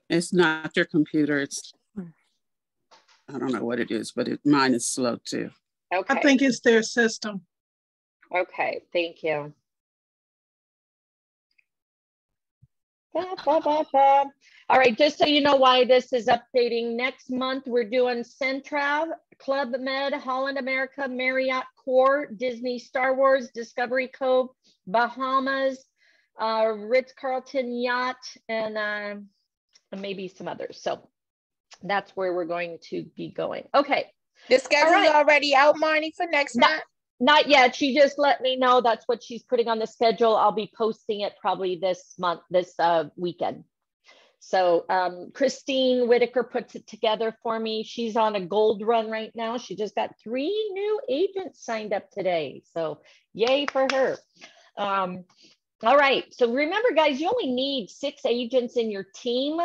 It's not your computer. It's, I don't know what it is, but mine is slow too. Okay. I think it's their system. Okay, thank you. All right, just so you know why this is updating, next month we're doing Centrav, Club Med, Holland America, Marriott Core, Disney Star Wars, Discovery Cove, Bahamas, Ritz-Carlton Yacht, and maybe some others. So that's where we're going to be going. Okay. The schedule's already out, Marnie, for next month? Not yet. She just let me know that's what she's putting on the schedule. I'll be posting it probably this month, this weekend. So Christine Whitaker puts it together for me. She's on a gold run right now. She just got 3 new agents signed up today. So yay for her. All right. So remember, guys, you only need 6 agents in your team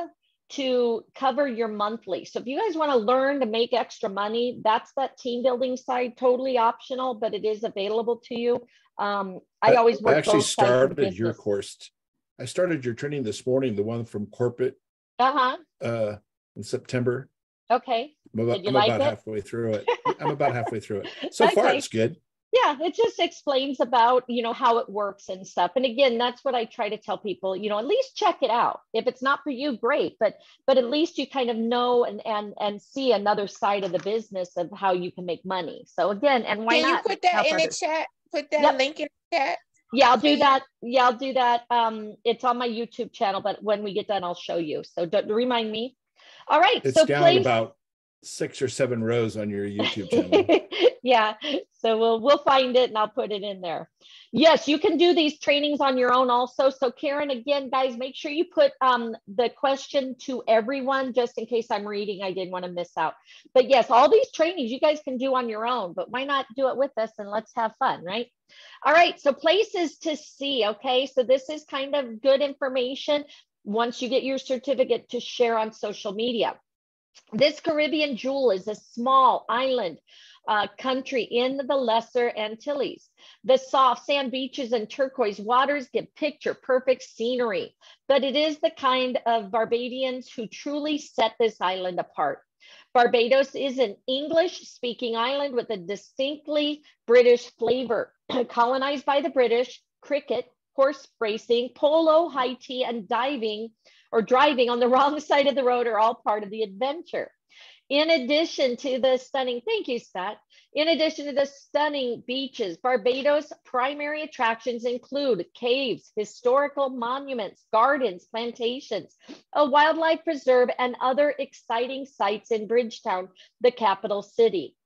to cover your monthly. So if you guys want to learn to make extra money, that's that team building side, totally optional, but it is available to you. I always work. I actually started your course. I started your training this morning, the one from corporate in September. Okay. I'm about halfway through it. I'm about halfway through it. So far, it's good. Yeah, it just explains about, you know, how it works and stuff. And again, that's what I try to tell people, you know, at least check it out. If it's not for you, great. But at least you kind of know and see another side of the business of how you can make money. So again, and why not? Can you put that in the chat? Put that link in the chat. Yeah, I'll do that. Yeah, I'll do that. It's on my YouTube channel, but when we get done, I'll show you. So don't remind me. All right. It's so down about 6 or 7 rows on your YouTube channel. Yeah, so we'll find it and I'll put it in there. Yes, you can do these trainings on your own also. So Karen, again, guys, make sure you put the question to everyone, just in case I'm reading, I didn't want to miss out. But yes, all these trainings you guys can do on your own, but why not do it with us and let's have fun, right? All right, so places to see, okay? So this is kind of good information once you get your certificate to share on social media. This Caribbean jewel is a small island country in the Lesser Antilles. The soft sand beaches and turquoise waters give picture perfect scenery, but it is the kind of Barbadians who truly set this island apart. Barbados is an English-speaking island with a distinctly British flavor. Colonized by the British, cricket, horse racing, polo, high tea, and diving or driving on the wrong side of the road are all part of the adventure. In addition to the stunning, thank you, Scott. In addition to the stunning beaches, Barbados' primary attractions include caves, historical monuments, gardens, plantations, a wildlife preserve, and other exciting sites in Bridgetown, the capital city.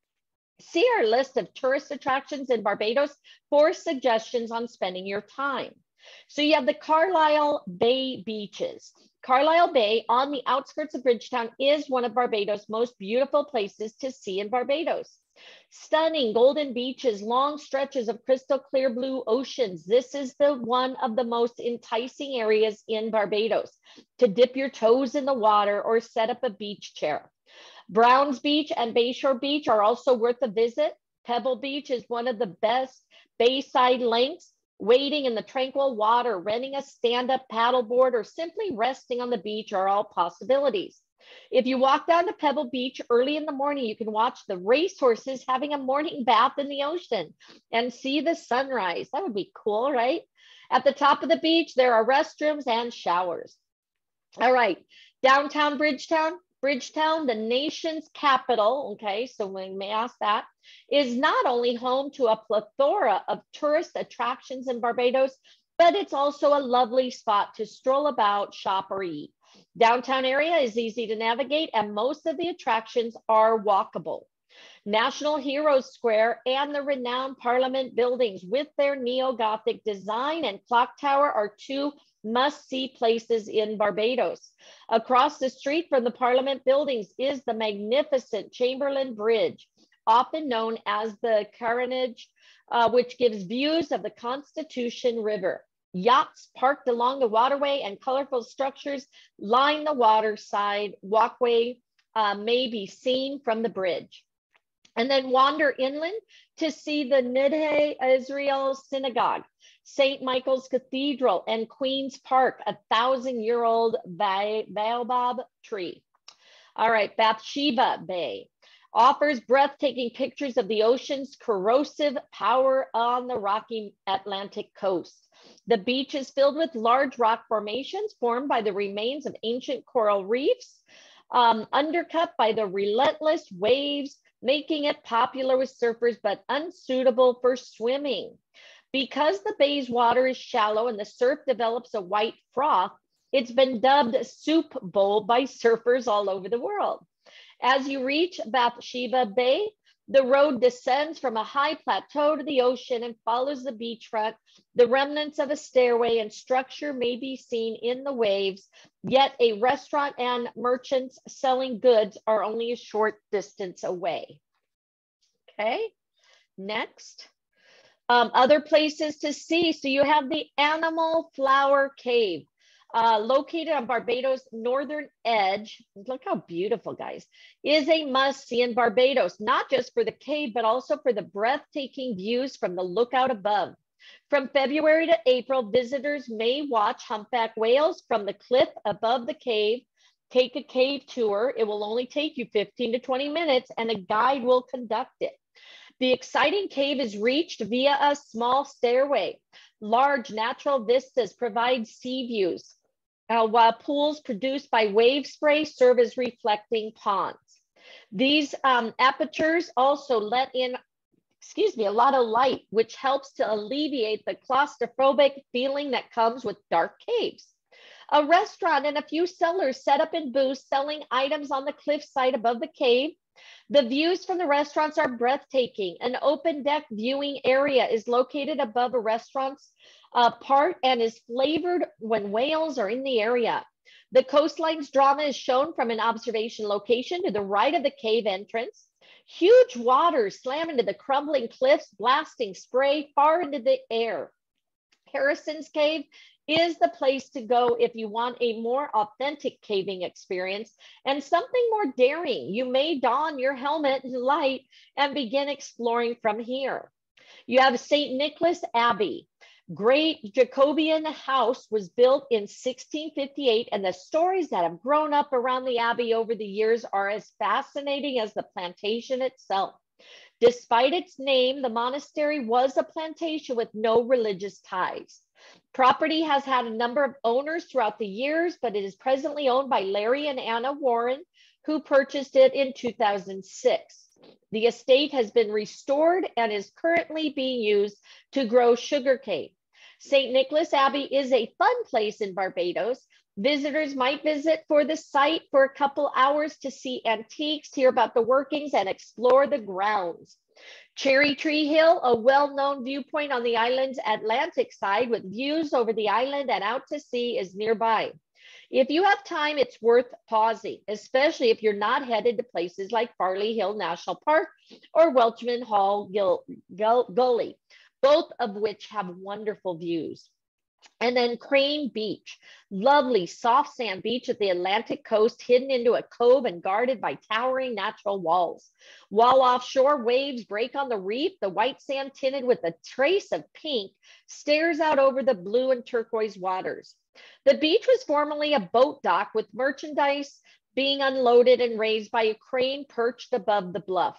See our list of tourist attractions in Barbados for suggestions on spending your time. So you have the Carlisle Bay beaches. Carlisle Bay on the outskirts of Bridgetown is one of Barbados' most beautiful places to see in Barbados. Stunning golden beaches, long stretches of crystal clear blue oceans. This is the one of the most enticing areas in Barbados to dip your toes in the water or set up a beach chair. Browns Beach and Bayshore Beach are also worth a visit. Pebble Beach is one of the best bayside links. Wading in the tranquil water, renting a stand-up paddleboard, or simply resting on the beach are all possibilities. If you walk down to Pebble Beach early in the morning, you can watch the racehorses having a morning bath in the ocean and see the sunrise. That would be cool, right? At the top of the beach, there are restrooms and showers. All right, downtown Bridgetown. Bridgetown, the nation's capital, okay, so we may ask that, is not only home to a plethora of tourist attractions in Barbados, but it's also a lovely spot to stroll about, shop, or eat. Downtown area is easy to navigate, and most of the attractions are walkable. National Heroes Square and the renowned Parliament buildings with their neo-Gothic design and clock tower are 2 must-see places in Barbados. Across the street from the Parliament buildings is the magnificent Chamberlain Bridge, often known as the Carnage, which gives views of the Constitution River. Yachts parked along the waterway and colorful structures line the waterside walkway may be seen from the bridge. And then wander inland to see the Nidhe Israel Synagogue, St. Michael's Cathedral, and Queen's Park, a 1,000-year-old baobab tree. All right, Bathsheba Bay. offers breathtaking pictures of the ocean's corrosive power on the rocky Atlantic coast. The beach is filled with large rock formations formed by the remains of ancient coral reefs, undercut by the relentless waves, making it popular with surfers but unsuitable for swimming. Because the bay's water is shallow and the surf develops a white froth, it's been dubbed Soup Bowl by surfers all over the world. As you reach Bathsheba Bay, the road descends from a high plateau to the ocean and follows the beachfront. The remnants of a stairway and structure may be seen in the waves, yet a restaurant and merchants selling goods are only a short distance away. Okay, next. Other places to see. So you have the Animal Flower Cave. Located on Barbados' northern edge, look how beautiful, guys, is a must-see in Barbados, not just for the cave, but also for the breathtaking views from the lookout above. From February to April, visitors may watch humpback whales from the cliff above the cave, take a cave tour. It will only take you 15 to 20 minutes, and a guide will conduct it. The exciting cave is reached via a small stairway. Large natural vistas provide sea views, while pools produced by wave spray serve as reflecting ponds. These apertures also let in, a lot of light, which helps to alleviate the claustrophobic feeling that comes with dark caves. A restaurant and a few sellers set up in booths selling items on the cliffside above the cave. The views from the restaurants are breathtaking. An open deck viewing area is located above a restaurant's part and is flavored when whales are in the area. The coastline's drama is shown from an observation location to the right of the cave entrance. Huge waters slam into the crumbling cliffs, blasting spray far into the air. Harrison's Cave is the place to go if you want a more authentic caving experience and something more daring. You may don your helmet and light and begin exploring from here. You have St. Nicholas Abbey. Great Jacobean house was built in 1658, and the stories that have grown up around the abbey over the years are as fascinating as the plantation itself. Despite its name, the monastery was a plantation with no religious ties. Property has had a number of owners throughout the years, but it is presently owned by Larry and Anna Warren, who purchased it in 2006. The estate has been restored and is currently being used to grow sugarcane. St. Nicholas Abbey is a fun place in Barbados. Visitors might visit for the site for a couple hours to see antiques, hear about the workings, and explore the grounds. Cherry Tree Hill, a well-known viewpoint on the island's Atlantic side with views over the island and out to sea, is nearby. If you have time, it's worth pausing, especially if you're not headed to places like Farley Hill National Park or Welchman Hall Gully, both of which have wonderful views. And then Crane Beach, lovely soft sand beach at the Atlantic coast, hidden into a cove and guarded by towering natural walls. While offshore, waves break on the reef. The white sand, tinted with a trace of pink, stares out over the blue and turquoise waters. The beach was formerly a boat dock with merchandise being unloaded and raised by a crane perched above the bluff.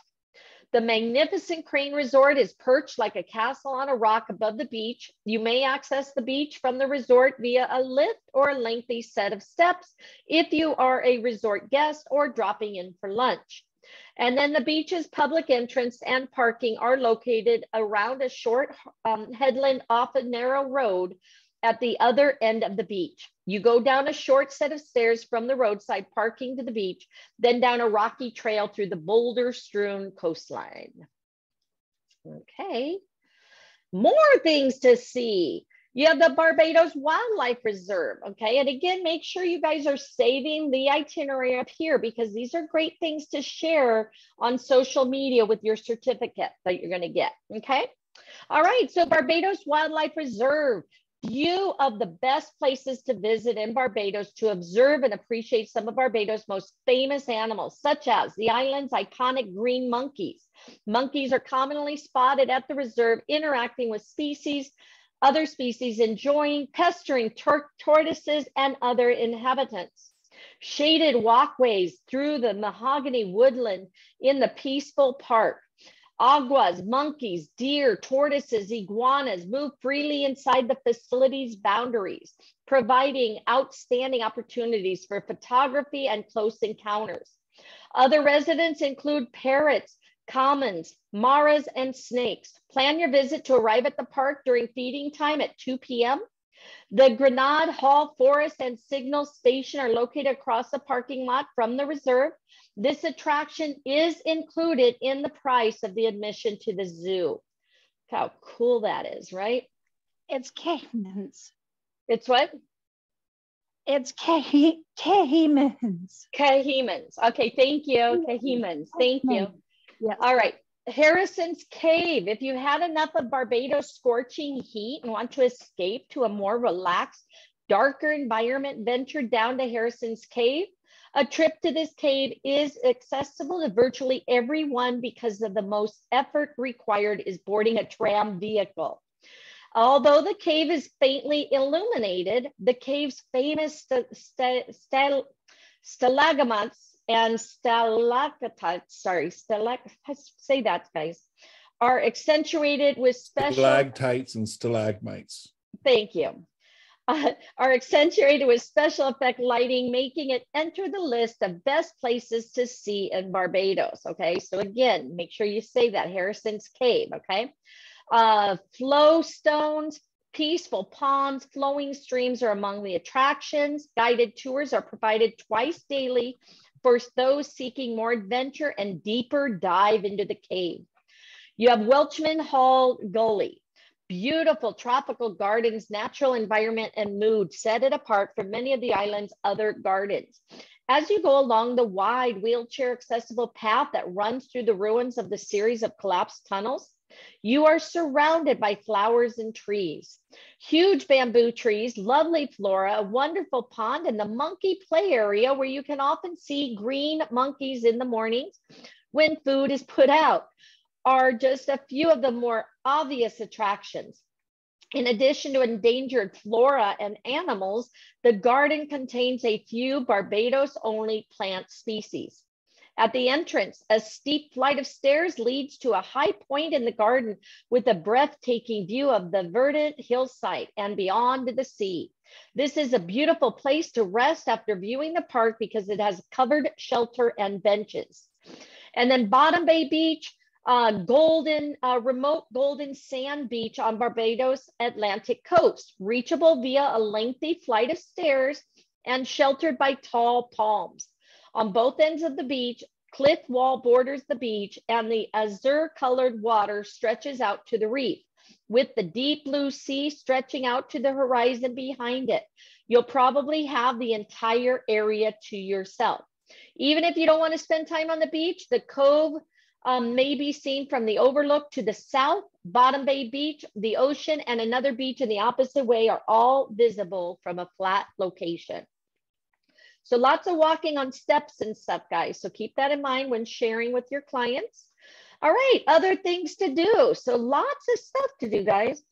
The magnificent Crane Resort is perched like a castle on a rock above the beach. You may access the beach from the resort via a lift or a lengthy set of steps if you are a resort guest or dropping in for lunch. And then the beach's public entrance and parking are located around a short headland off a narrow road at the other end of the beach. You go down a short set of stairs from the roadside parking to the beach, then down a rocky trail through the boulder-strewn coastline. Okay, more things to see. You have the Barbados Wildlife Reserve, okay? And again, make sure you guys are saving the itinerary up here because these are great things to share on social media with your certificate that you're gonna get, okay? All right, so Barbados Wildlife Reserve. Few of the best places to visit in Barbados to observe and appreciate some of Barbados' most famous animals, such as the island's iconic green monkeys. Monkeys are commonly spotted at the reserve, interacting with other species, enjoying, pestering tortoises and other inhabitants. shaded walkways through the mahogany woodland in the peaceful park. Aguas, monkeys, deer, tortoises, iguanas move freely inside the facility's boundaries, providing outstanding opportunities for photography and close encounters. Other residents include parrots, commons, maras, and snakes. Plan your visit to arrive at the park during feeding time at 2 p.m. The Grenade Hall Forest and Signal Station are located across the parking lot from the reserve. This attraction is included in the price of the admission to the zoo. How cool that is, right? It's caimans. It's what? It's caimans. Caimans. Okay, thank you. Caimans. Thank you. Yes. All right. Harrison's Cave. If you had enough of Barbados' scorching heat and want to escape to a more relaxed, darker environment, venture down to Harrison's Cave. A trip to this cave is accessible to virtually everyone because of the most effort required is boarding a tram vehicle. Although the cave is faintly illuminated, the cave's famous stalagmites and stalactites, say that, guys, are accentuated with special... Stalactites and stalagmites. Thank you. Are accentuated with special effect lighting, making it enter the list of best places to see in Barbados, okay? So again, make sure you say that, Harrison's Cave, okay? Flow stones, peaceful ponds, flowing streams are among the attractions. Guided tours are provided twice daily for those seeking more adventure and deeper dive into the cave. You have Welchman Hall Gully. Beautiful tropical gardens, natural environment, and mood set it apart from many of the island's other gardens. As you go along the wide wheelchair accessible path that runs through the ruins of the series of collapsed tunnels, you are surrounded by flowers and trees. Huge bamboo trees, lovely flora, a wonderful pond, and the monkey play area where you can often see green monkeys in the mornings when food is put out, are just a few of the more obvious attractions. In addition to endangered flora and animals, the garden contains a few Barbados-only plant species. At the entrance, a steep flight of stairs leads to a high point in the garden with a breathtaking view of the verdant hillside and beyond to the sea. This is a beautiful place to rest after viewing the park because it has covered shelter and benches. And then Bottom Bay Beach, remote golden sand beach on Barbados' Atlantic coast, reachable via a lengthy flight of stairs and sheltered by tall palms. On both ends of the beach, cliff wall borders the beach and the azure-colored water stretches out to the reef, with the deep blue sea stretching out to the horizon behind it. You'll probably have the entire area to yourself. Even if you don't want to spend time on the beach, the cove may be seen from the overlook to the south. Bottom Bay Beach, the ocean, and another beach in the opposite way are all visible from a flat location. So lots of walking on steps and stuff, guys. So keep that in mind when sharing with your clients. All right, other things to do. So lots of stuff to do, guys.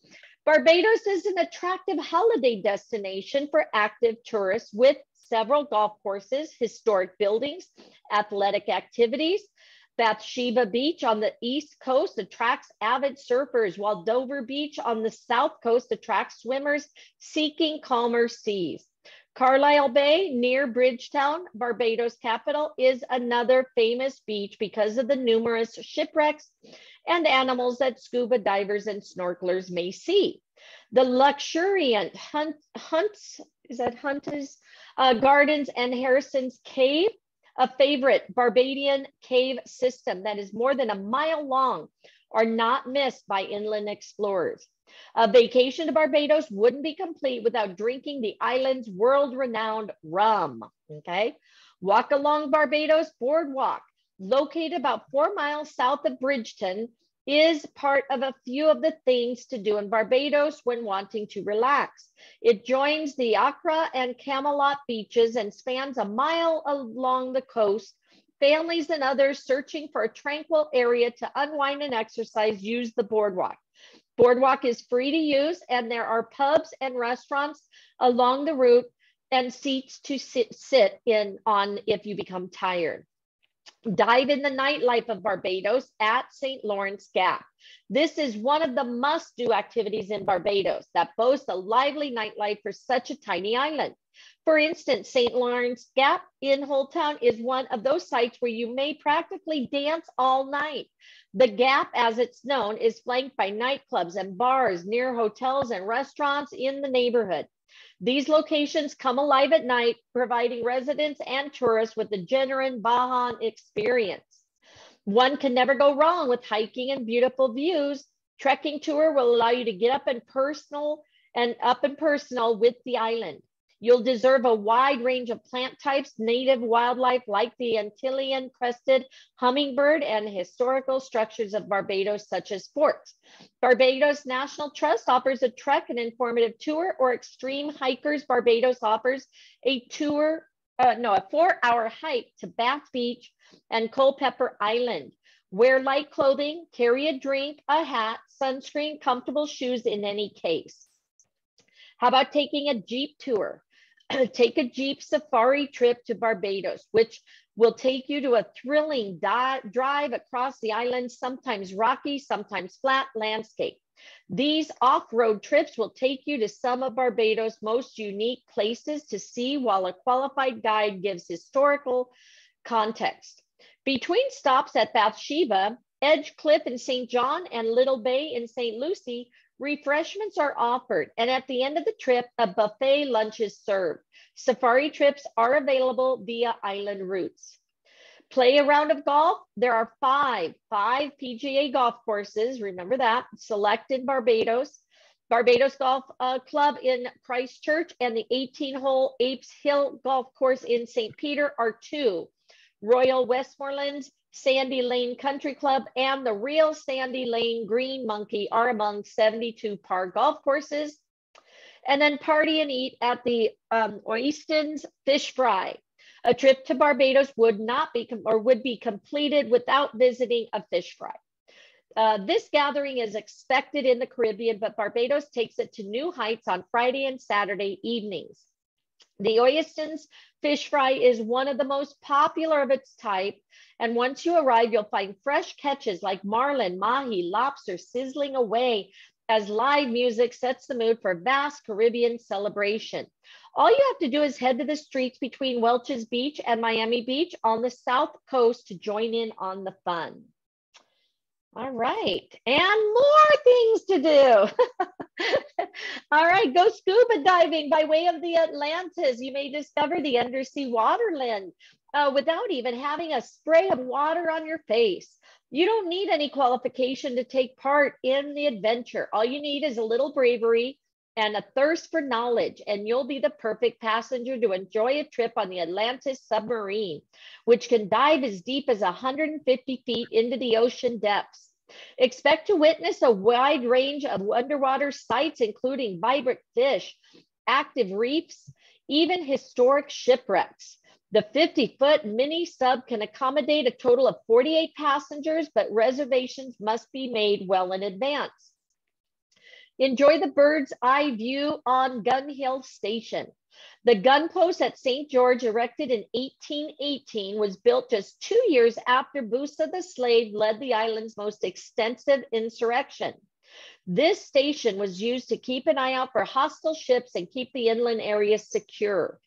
Barbados is an attractive holiday destination for active tourists with several golf courses, historic buildings, athletic activities. Bathsheba Beach on the east coast attracts avid surfers, while Dover Beach on the south coast attracts swimmers seeking calmer seas. Carlisle Bay near Bridgetown, Barbados capital, is another famous beach because of the numerous shipwrecks and animals that scuba divers and snorkelers may see. The luxuriant Hunt's Gardens and Harrison's Cave, a favorite Barbadian cave system that is more than a mile long, are not missed by inland explorers. A vacation to Barbados wouldn't be complete without drinking the island's world-renowned rum, okay? Walk along Barbados Boardwalk, located about 4 miles south of Bridgeton, is part of a few of the things to do in Barbados when wanting to relax. It joins the Accra and Camelot beaches and spans a mile along the coast. Families and others searching for a tranquil area to unwind and exercise use the boardwalk. Boardwalk is free to use, and there are pubs and restaurants along the route and seats to sit in on if you become tired. Dive in the nightlife of Barbados at St. Lawrence Gap. This is one of the must-do activities in Barbados that boasts a lively nightlife for such a tiny island. For instance, St. Lawrence Gap in Old Town is one of those sites where you may practically dance all night. The Gap, as it's known, is flanked by nightclubs and bars near hotels and restaurants in the neighborhood. These locations come alive at night, providing residents and tourists with a genuine Bajan experience. One can never go wrong with hiking and beautiful views. Trekking tour will allow you to get up and personal with the island. You'll deserve a wide range of plant types, native wildlife like the Antillean crested hummingbird, and historical structures of Barbados such as forts. Barbados National Trust offers a trek and informative tour, or Extreme Hikers Barbados offers a 4-hour hike to Bath Beach and Culpeper Island. Wear light clothing, carry a drink, a hat, sunscreen, comfortable shoes in any case. How about taking a Jeep tour? Take a Jeep safari trip to Barbados, which will take you to a thrilling drive across the island's sometimes rocky, sometimes flat landscape. These off-road trips will take you to some of Barbados' most unique places to see, while a qualified guide gives historical context. Between stops at Bathsheba, Edge Cliff in St. John, and Little Bay in St. Lucie, refreshments are offered, and at the end of the trip, a buffet lunch is served. Safari trips are available via island routes. Play a round of golf. There are five PGA golf courses, remember that, select in Barbados. Barbados Golf Club in Christchurch and the 18-hole Apes Hill Golf Course in St. Peter are two. Royal Westmoreland's Sandy Lane Country Club and the Real Sandy Lane Green Monkey are among 72 par golf courses. And then party and eat at the Oistins Fish Fry. A trip to Barbados would be completed without visiting a fish fry. This gathering is expected in the Caribbean, but Barbados takes it to new heights on Friday and Saturday evenings. The Oistins Fish Fry is one of the most popular of its type, and once you arrive, you'll find fresh catches like marlin, mahi, lobster sizzling away as live music sets the mood for vast Caribbean celebration. All you have to do is head to the streets between Welch's Beach and Miami Beach on the South Coast to join in on the fun. All right, and more things to do. All right, go scuba diving by way of the Atlantis. You may discover the undersea waterland without even having a spray of water on your face. You don't need any qualification to take part in the adventure. All you need is a little bravery and a thirst for knowledge, and you'll be the perfect passenger to enjoy a trip on the Atlantis submarine, which can dive as deep as 150 feet into the ocean depths. Expect to witness a wide range of underwater sights, including vibrant fish, active reefs, even historic shipwrecks. The 50-foot mini sub can accommodate a total of 48 passengers, but reservations must be made well in advance. Enjoy the bird's eye view on Gun Hill Station. The gun post at St. George, erected in 1818, was built just 2 years after Busa the Slave led the island's most extensive insurrection. This station was used to keep an eye out for hostile ships and keep the inland area secure.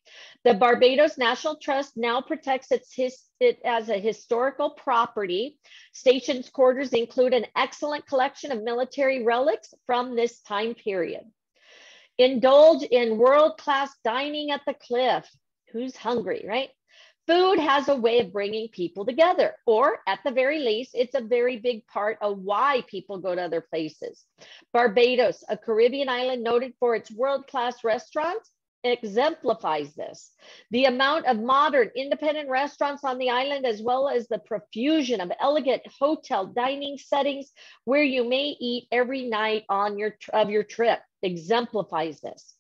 The Barbados National Trust now protects it as a historical property. Station's quarters include an excellent collection of military relics from this time period. Indulge in world-class dining at the Cliff. Who's hungry, right? Food has a way of bringing people together, or at the very least, it's a very big part of why people go to other places. Barbados, a Caribbean island noted for its world-class restaurants, exemplifies this. The amount of modern independent restaurants on the island, as well as the profusion of elegant hotel dining settings where you may eat every night on your trip, exemplifies this.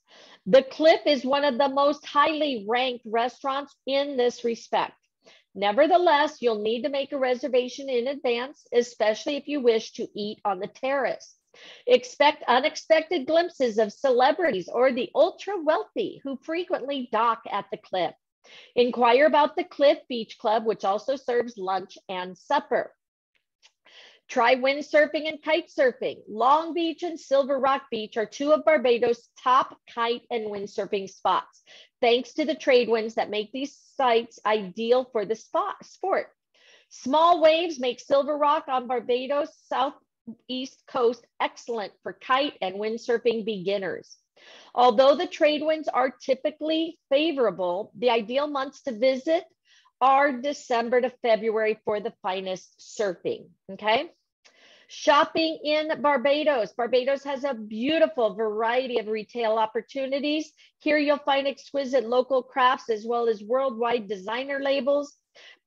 The Cliff is one of the most highly ranked restaurants in this respect. Nevertheless, you'll need to make a reservation in advance, especially if you wish to eat on the terrace. Expect unexpected glimpses of celebrities or the ultra wealthy who frequently dock at the cliff. Inquire about the Cliff Beach Club, which also serves lunch and supper. Try windsurfing and kite surfing. Long Beach and Silver Rock Beach are two of Barbados' top kite and windsurfing spots, thanks to the trade winds that make these sites ideal for the sport. Small waves make Silver Rock on Barbados' southeast coast excellent for kite and windsurfing beginners. Although the trade winds are typically favorable, the ideal months to visit are December to February for the finest surfing, okay? Shopping in Barbados. Barbados has a beautiful variety of retail opportunities. Here you'll find exquisite local crafts as well as worldwide designer labels.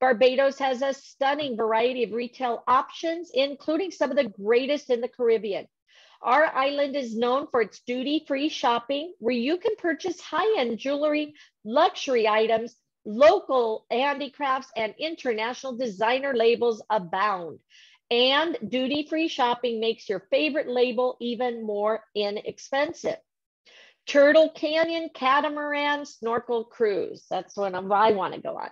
Barbados has a stunning variety of retail options, including some of the greatest in the Caribbean. Our island is known for its duty-free shopping, where you can purchase high-end jewelry, luxury items, local handicrafts, and international designer labels abound. And duty-free shopping makes your favorite label even more inexpensive. Turtle Canyon Catamaran Snorkel Cruise. That's one I want to go on.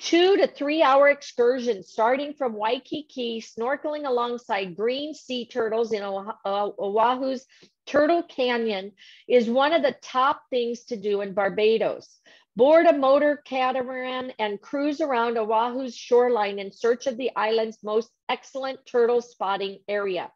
2 to 3 hour excursions starting from Waikiki, snorkeling alongside green sea turtles in Oahu's Turtle Canyon is one of the top things to do in Barbados. Board a motor catamaran and cruise around Oahu's shoreline in search of the island's most excellent turtle spotting area.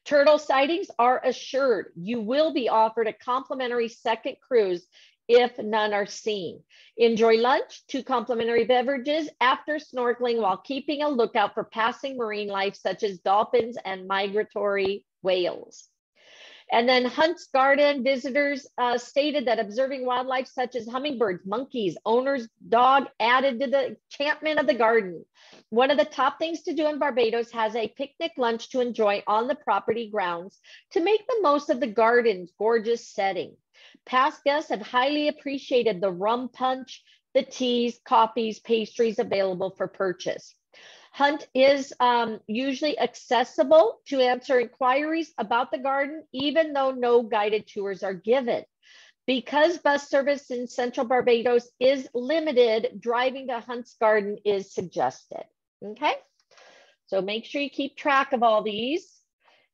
Turtle sightings are assured. You will be offered a complimentary second cruise if none are seen. Enjoy lunch, 2 complimentary beverages after snorkeling while keeping a lookout for passing marine life such as dolphins and migratory whales. And then Hunt's Garden visitors stated that observing wildlife such as hummingbirds, monkeys, owner's dog added to the enchantment of the garden. One of the top things to do in Barbados has a picnic lunch to enjoy on the property grounds to make the most of the garden's gorgeous setting. Past guests have highly appreciated the rum punch, the teas, coffees, pastries available for purchase. Hunt is usually accessible to answer inquiries about the garden, even though no guided tours are given. Because bus service in Central Barbados is limited, driving to Hunt's Garden is suggested. Okay, so make sure you keep track of all these.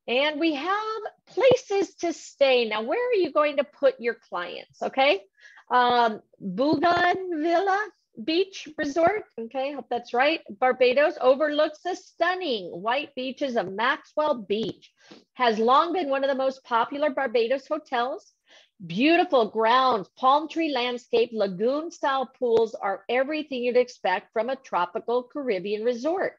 And we have places to stay. Now, where are you going to put your clients? Okay, Bougainville Beach Resort, okay, hope that's right. Barbados overlooks the stunning white beaches of Maxwell Beach. Has long been one of the most popular Barbados hotels. Beautiful grounds, palm tree landscape, lagoon-style pools are everything you'd expect from a tropical Caribbean resort.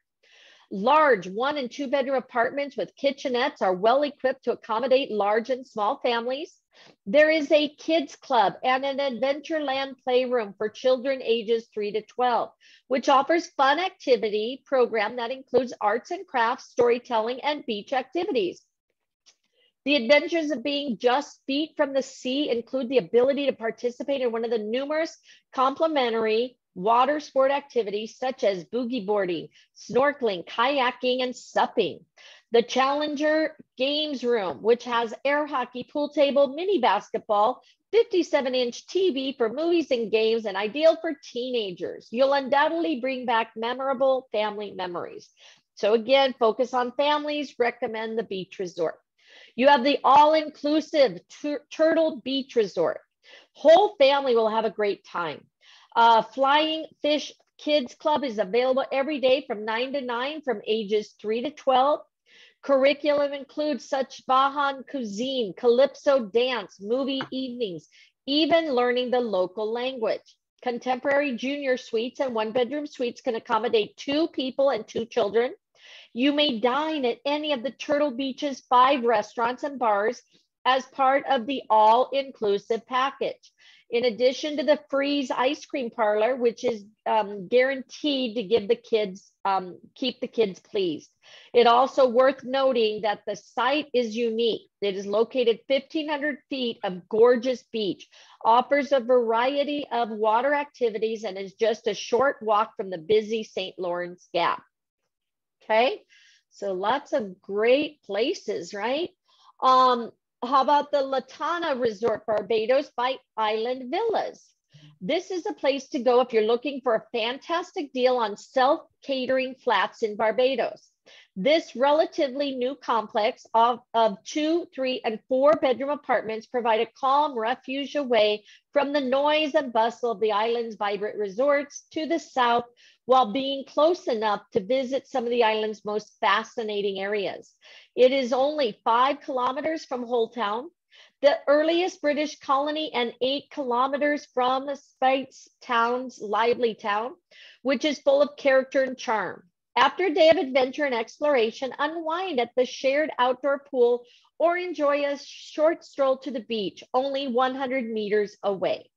Large 1- and 2-bedroom apartments with kitchenettes are well equipped to accommodate large and small families. There is a kids club and an Adventureland playroom for children ages 3 to 12, which offers fun activity program that includes arts and crafts, storytelling, and beach activities. The adventures of being just feet from the sea include the ability to participate in one of the numerous complimentary water sport activities such as boogie boarding, snorkeling, kayaking, and supping. The Challenger Games Room, which has air hockey, pool table, mini basketball, 57-inch TV for movies and games, and ideal for teenagers. You'll undoubtedly bring back memorable family memories. So again, focus on families, recommend the beach resort. You have the all-inclusive Turtle Beach Resort. Whole family will have a great time. Flying Fish Kids Club is available every day from 9 to 9 from ages 3 to 12. Curriculum includes such Bajan cuisine, calypso dance, movie evenings, even learning the local language. Contemporary junior suites and 1-bedroom suites can accommodate 2 people and 2 children. You may dine at any of the Turtle Beach's 5 restaurants and bars as part of the all-inclusive package. In addition to the Freeze ice cream parlor, which is guaranteed to give the kids, keep the kids pleased. It also worth noting that the site is unique. It is located 1,500 feet of gorgeous beach, offers a variety of water activities, and is just a short walk from the busy St. Lawrence Gap. Okay, So lots of great places, right? How about the Latana Resort Barbados by Island Villas? This is a place to go if you're looking for a fantastic deal on self-catering flats in Barbados. This relatively new complex of 2, 3, and 4-bedroom apartments provide a calm refuge away from the noise and bustle of the island's vibrant resorts to the south, while being close enough to visit some of the island's most fascinating areas. It is only 5 kilometers from Holetown, the earliest British colony, and 8 kilometers from the Spites town's lively town, which is full of character and charm. After a day of adventure and exploration, unwind at the shared outdoor pool or enjoy a short stroll to the beach, only 100 meters away.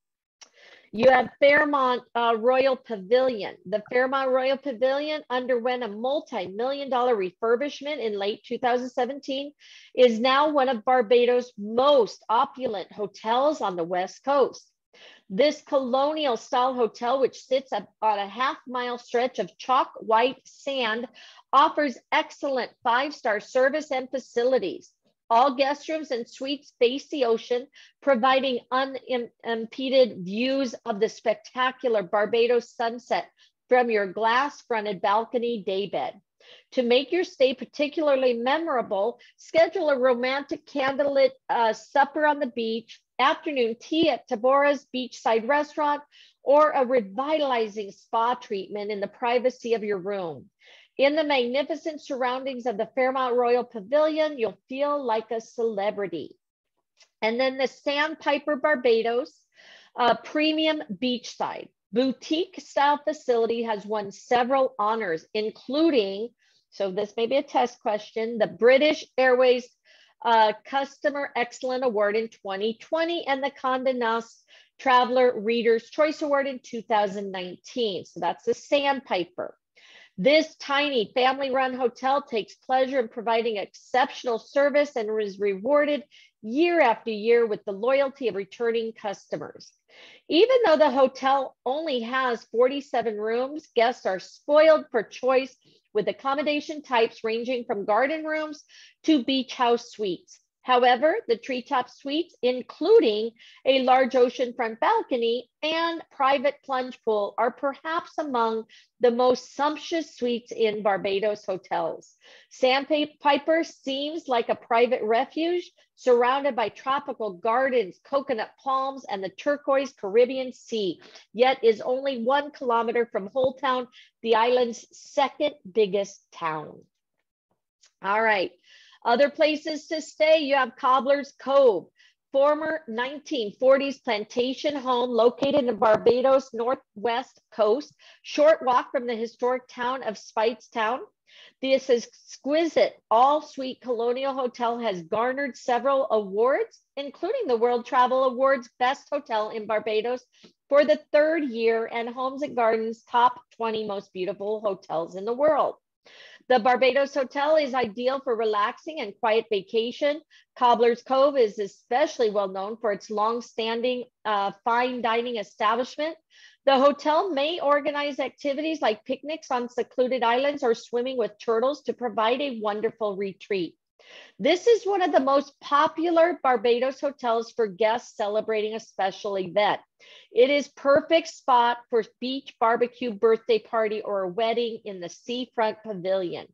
You have Fairmont Royal Pavilion. The Fairmont Royal Pavilion underwent a multi-million-dollar refurbishment in late 2017, is now one of Barbados' most opulent hotels on the West Coast. This colonial style hotel, which sits on a half-mile stretch of chalk white sand, offers excellent 5-star service and facilities. All guest rooms and suites face the ocean, providing unimpeded views of the spectacular Barbados sunset from your glass-fronted balcony daybed. To make your stay particularly memorable, schedule a romantic candlelit supper on the beach, afternoon tea at Tabora's beachside restaurant, or a revitalizing spa treatment in the privacy of your room. In the magnificent surroundings of the Fairmont Royal Pavilion, you'll feel like a celebrity. And then the Sandpiper Barbados Premium Beachside boutique style facility has won several honors, including, so this may be a test question, the British Airways Customer Excellent Award in 2020 and the Condé Nast Traveler Reader's Choice Award in 2019. So that's the Sandpiper. This tiny family-run hotel takes pleasure in providing exceptional service and is rewarded year after year with the loyalty of returning customers. Even though the hotel only has 47 rooms, guests are spoiled for choice with accommodation types ranging from garden rooms to beach house suites. However, the treetop suites, including a large oceanfront balcony and private plunge pool, are perhaps among the most sumptuous suites in Barbados hotels. Sandpiper seems like a private refuge surrounded by tropical gardens, coconut palms, and the turquoise Caribbean Sea, yet is only 1 kilometer from Holetown, the island's second biggest town. All right. Other places to stay, you have Cobbler's Cove, former 1940s plantation home located in Barbados' northwest coast, short walk from the historic town of Spites Town. This exquisite all-suite colonial hotel has garnered several awards, including the World Travel Awards Best Hotel in Barbados for the 3rd year and Homes and Gardens Top 20 Most Beautiful Hotels in the World. The Barbados Hotel is ideal for relaxing and quiet vacation. Cobbler's Cove is especially well known for its long-standing fine dining establishment. The hotel may organize activities like picnics on secluded islands or swimming with turtles to provide a wonderful retreat. This is one of the most popular Barbados hotels for guests celebrating a special event. It is perfect spot for beach barbecue, birthday party, or a wedding in the seafront pavilion.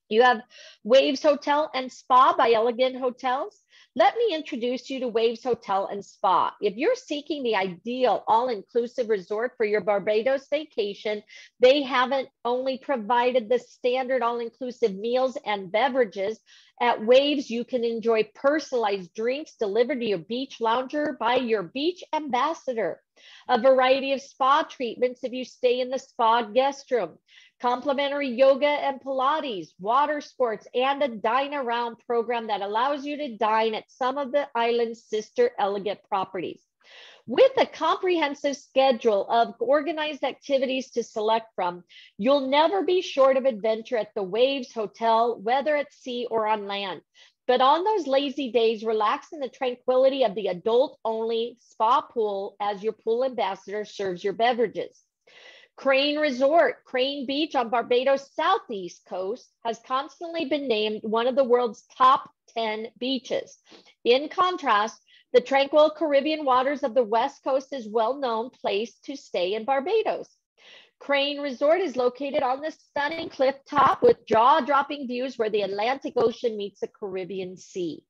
You have Waves Hotel and Spa by Elegant Hotels. Let me introduce you to Waves Hotel and Spa. If you're seeking the ideal all-inclusive resort for your Barbados vacation, they haven't only provided the standard all-inclusive meals and beverages. At Waves, you can enjoy personalized drinks delivered to your beach lounger by your beach ambassador. A variety of spa treatments if you stay in the spa guest room. Complimentary yoga and Pilates, water sports, and a dine around program that allows you to dine at some of the island's sister Elegant properties. With a comprehensive schedule of organized activities to select from, you'll never be short of adventure at the Waves Hotel, whether at sea or on land. But on those lazy days, relax in the tranquility of the adult-only spa pool as your pool ambassador serves your beverages. Crane Resort, Crane Beach on Barbados' southeast coast has constantly been named one of the world's top 10 beaches. In contrast, the tranquil Caribbean waters of the west coast is a well-known place to stay in Barbados. Crane Resort is located on the stunning cliff top with jaw-dropping views where the Atlantic Ocean meets the Caribbean Sea.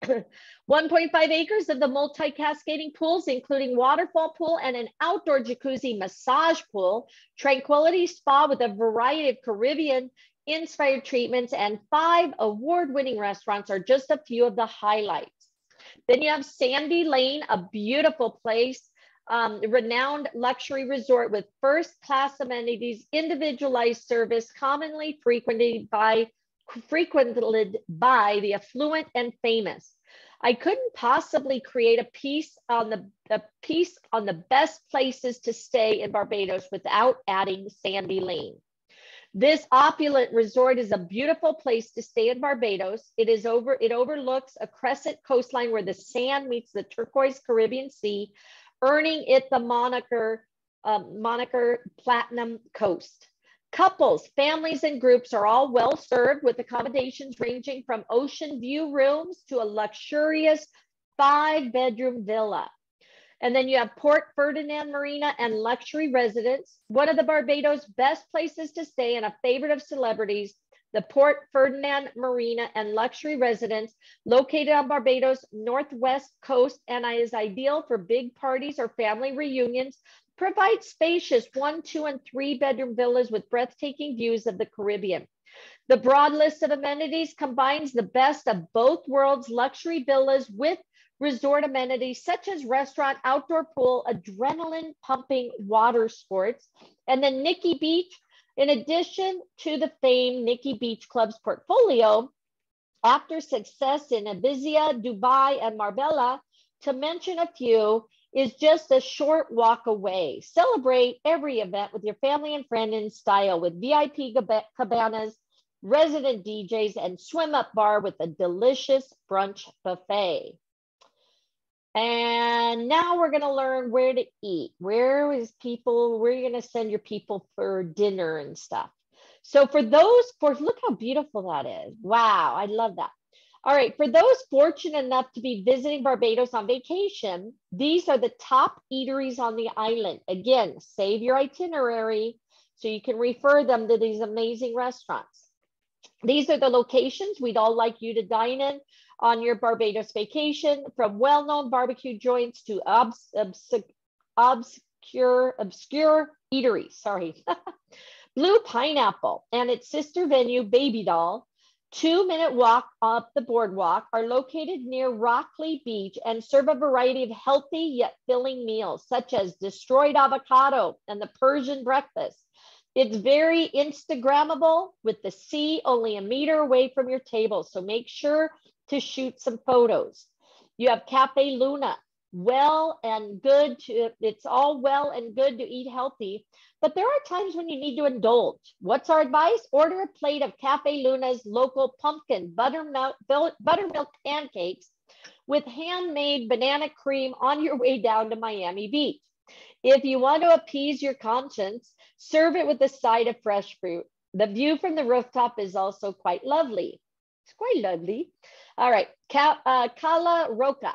1.5 acres of the multi-cascading pools, including waterfall pool and an outdoor jacuzzi massage pool, tranquility spa with a variety of Caribbean-inspired treatments, and 5 award-winning restaurants are just a few of the highlights. Then you have Sandy Lane, a beautiful place, renowned luxury resort with first-class amenities, individualized service, commonly frequented by the affluent and famous. I couldn't possibly create a piece on the best places to stay in Barbados without adding Sandy Lane. This opulent resort is a beautiful place to stay in Barbados. It overlooks a crescent coastline where the sand meets the turquoise Caribbean Sea, earning it the moniker Platinum Coast. Couples, families, and groups are all well served with accommodations ranging from ocean view rooms to a luxurious 5-bedroom villa. And then you have Port Ferdinand Marina and luxury residence. One of the Barbados' best places to stay and a favorite of celebrities, the Port Ferdinand Marina and luxury residence located on Barbados' northwest coast and is ideal for big parties or family reunions. Provides spacious 1, 2, and 3-bedroom villas with breathtaking views of the Caribbean. The broad list of amenities combines the best of both worlds, luxury villas with resort amenities such as restaurant, outdoor pool, adrenaline pumping water sports, and then Nikki Beach. In addition to the famed Nikki Beach Club's portfolio, after success in Ibiza, Dubai, and Marbella, to mention a few, is just a short walk away. Celebrate every event with your family and friend in style with VIP cabanas, resident DJs, and swim-up bar with a delicious brunch buffet. And now we're gonna learn where to eat. Where are you gonna send your people for dinner and stuff? So look how beautiful that is. Wow, I love that. All right, for those fortunate enough to be visiting Barbados on vacation, these are the top eateries on the island. Again, save your itinerary so you can refer them to these amazing restaurants. These are the locations we'd all like you to dine in on your Barbados vacation, from well-known barbecue joints to obscure eateries, sorry. Blue Pineapple and its sister venue, Baby Doll, 2-minute walk up the boardwalk, are located near Rockley Beach and serve a variety of healthy yet filling meals, such as destroyed avocado and the Persian breakfast. It's very Instagrammable with the sea only a meter away from your table, so make sure to shoot some photos. You have Cafe Luna, it's all well and good to eat healthy, but there are times when you need to indulge. What's our advice? Order a plate of Cafe Luna's local pumpkin buttermilk pancakes with handmade banana cream on your way down to Miami Beach. If you want to appease your conscience, serve it with a side of fresh fruit. The view from the rooftop is also quite lovely. It's quite lovely. All right, Cala Roca.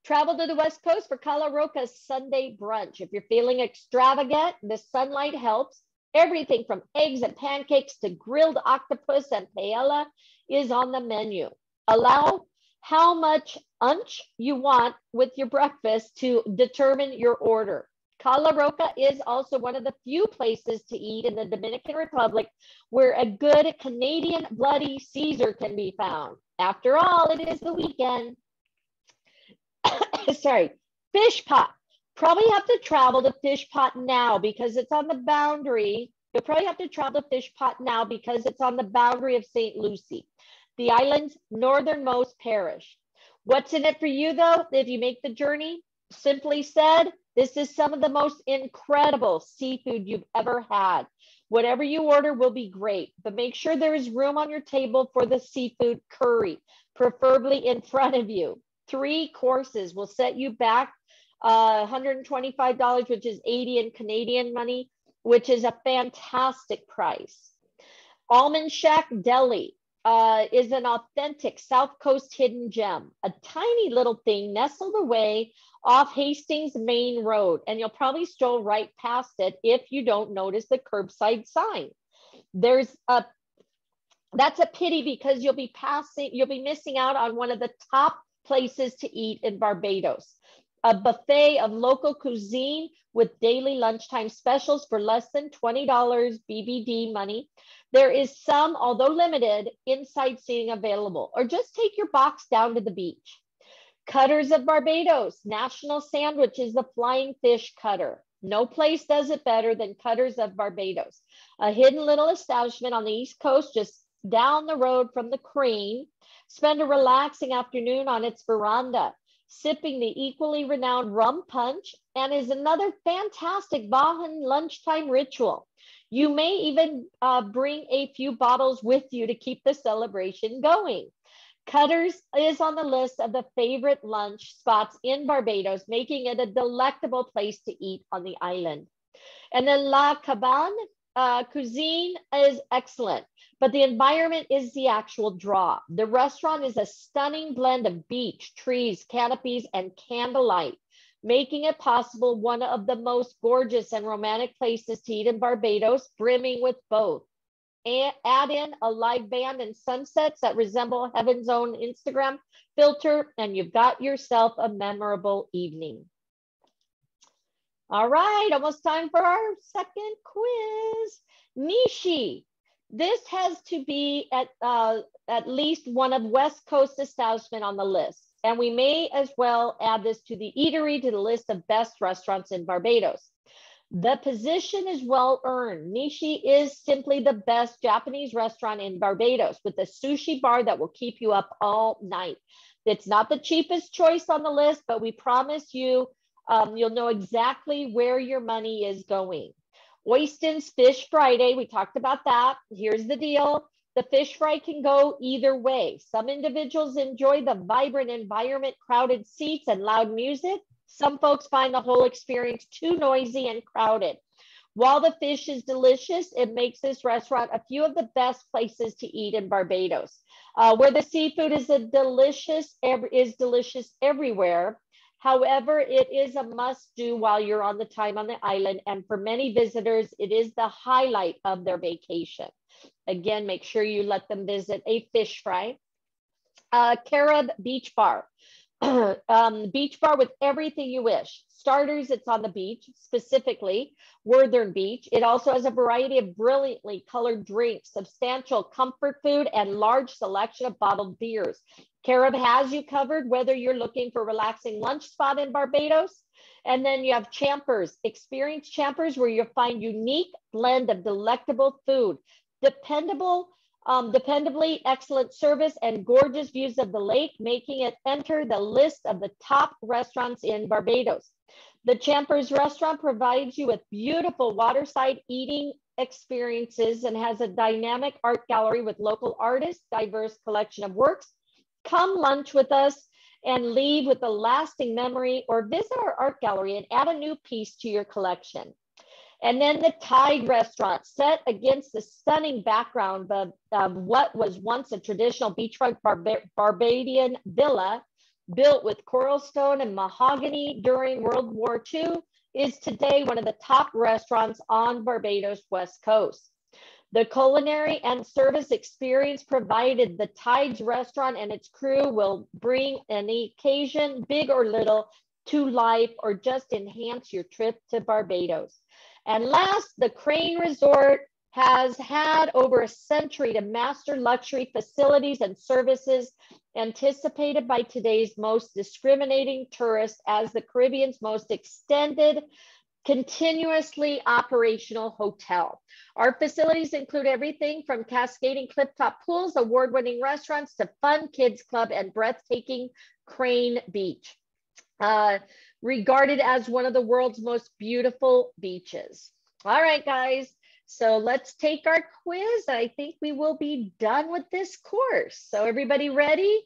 Travel to the West Coast for Cala Roca's Sunday brunch. If you're feeling extravagant, the sunlight helps. Everything from eggs and pancakes to grilled octopus and paella is on the menu. Allow how much unch you want with your breakfast to determine your order. Cala Roca is also one of the few places to eat in the Dominican Republic where a good Canadian Bloody Caesar can be found. After all, it is the weekend. Sorry, Fish Pot. Probably have to travel to Fish Pot now because it's on the boundary. You'll probably have to travel to Fish Pot now because it's on the boundary of St. Lucie, the island's northernmost parish. What's in it for you though, if you make the journey? Simply said, this is some of the most incredible seafood you've ever had. Whatever you order will be great, but make sure there is room on your table for the seafood curry, preferably in front of you. 3 courses will set you back $125, which is 80 in Canadian money, which is a fantastic price. Almond Shack Deli is an authentic South Coast hidden gem, a tiny little thing nestled away off Hastings Main Road, and you'll probably stroll right past it if you don't notice the curbside sign. That's a pity because you'll be missing out on one of the top places to eat in Barbados. A buffet of local cuisine with daily lunchtime specials for less than $20 BBD money. There is some, although limited, inside seating available, or just take your box down to the beach. Cutters of Barbados, national sandwich is the flying fish cutter. No place does it better than Cutters of Barbados, a hidden little establishment on the East Coast, just down the road from the Crane. Spend a relaxing afternoon on its veranda, sipping the equally renowned rum punch, and is another fantastic Bajan lunchtime ritual. You may even bring a few bottles with you to keep the celebration going. Cutters is on the list of the favorite lunch spots in Barbados, making it a delectable place to eat on the island. And then La Cabane cuisine is excellent, but the environment is the actual draw. The restaurant is a stunning blend of beach, trees, canopies, and candlelight, making it possible one of the most gorgeous and romantic places to eat in Barbados, brimming with both. And add in a live band and sunsets that resemble Heaven's own Instagram filter, and you've got yourself a memorable evening. All right, almost time for our second quiz. Nishi. This has to be at least one of West Coast establishment on the list. And we may as well add this to the eatery to the list of best restaurants in Barbados. The position is well earned. Nishi is simply the best Japanese restaurant in Barbados with a sushi bar that will keep you up all night. It's not the cheapest choice on the list, but we promise you, you'll know exactly where your money is going. Oyston's Fish Friday, we talked about that. Here's the deal. The fish fry can go either way. Some individuals enjoy the vibrant environment, crowded seats, and loud music. Some folks find the whole experience too noisy and crowded. While the fish is delicious, it makes this restaurant a few of the best places to eat in Barbados. Where the seafood is delicious everywhere. However, it is a must-do while you're on the time on the island, and for many visitors, it is the highlight of their vacation. Again, make sure you let them visit a fish fry. Carib Beach Bar. Beach bar with everything you wish. Starters, it's on the beach, specifically Worthern Beach. It also has a variety of brilliantly colored drinks, substantial comfort food, and large selection of bottled beers. Carib has you covered whether you're looking for a relaxing lunch spot in Barbados. And then you have Champers, experienced Champers, where you'll find unique blend of delectable food, dependably excellent service, and gorgeous views of the lake, making it enter the list of the top restaurants in Barbados. The Champers restaurant provides you with beautiful waterside eating experiences and has a dynamic art gallery with local artists, diverse collection of works. Come lunch with us and leave with a lasting memory, or visit our art gallery and add a new piece to your collection. And then the Tide restaurant, set against the stunning background of what was once a traditional beachfront Barbadian villa built with coral stone and mahogany during World War II, is today one of the top restaurants on Barbados' West Coast. The culinary and service experience provided the Tides restaurant and its crew will bring an occasion, big or little, to life, or just enhance your trip to Barbados. And last, the Crane Resort has had over a century to master luxury facilities and services, anticipated by today's most discriminating tourists as the Caribbean's most extended, continuously operational hotel. Our facilities include everything from cascading cliff-top pools, award-winning restaurants, to fun kids club and breathtaking Crane Beach. Regarded as one of the world's most beautiful beaches. All right, guys, so let's take our quiz. I think we will be done with this course. So everybody ready?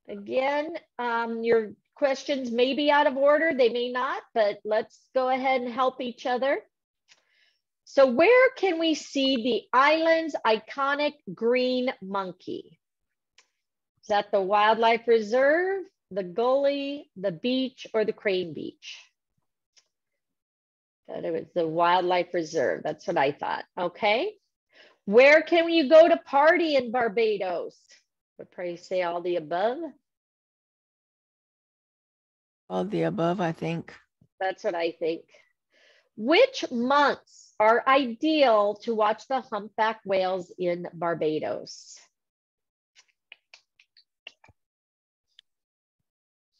Again, your questions may be out of order, they may not, but let's go ahead and help each other. So where can we see the island's iconic green monkey? Is that the wildlife reserve, the gully, the beach, or the crane beach? That it was the wildlife reserve. That's what I thought. Okay. Where can you go to party in Barbados? Would probably say all the above. All the above, I think. That's what I think. Which months are ideal to watch the humpback whales in Barbados?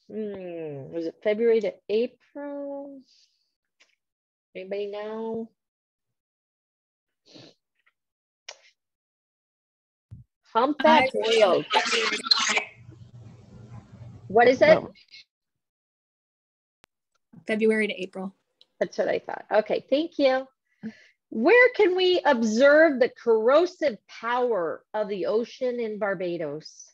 Was it February to April? Anybody know? Humpback whales. What is it? February to April. That's what I thought. Okay, thank you. Where can we observe the corrosive power of the ocean in Barbados?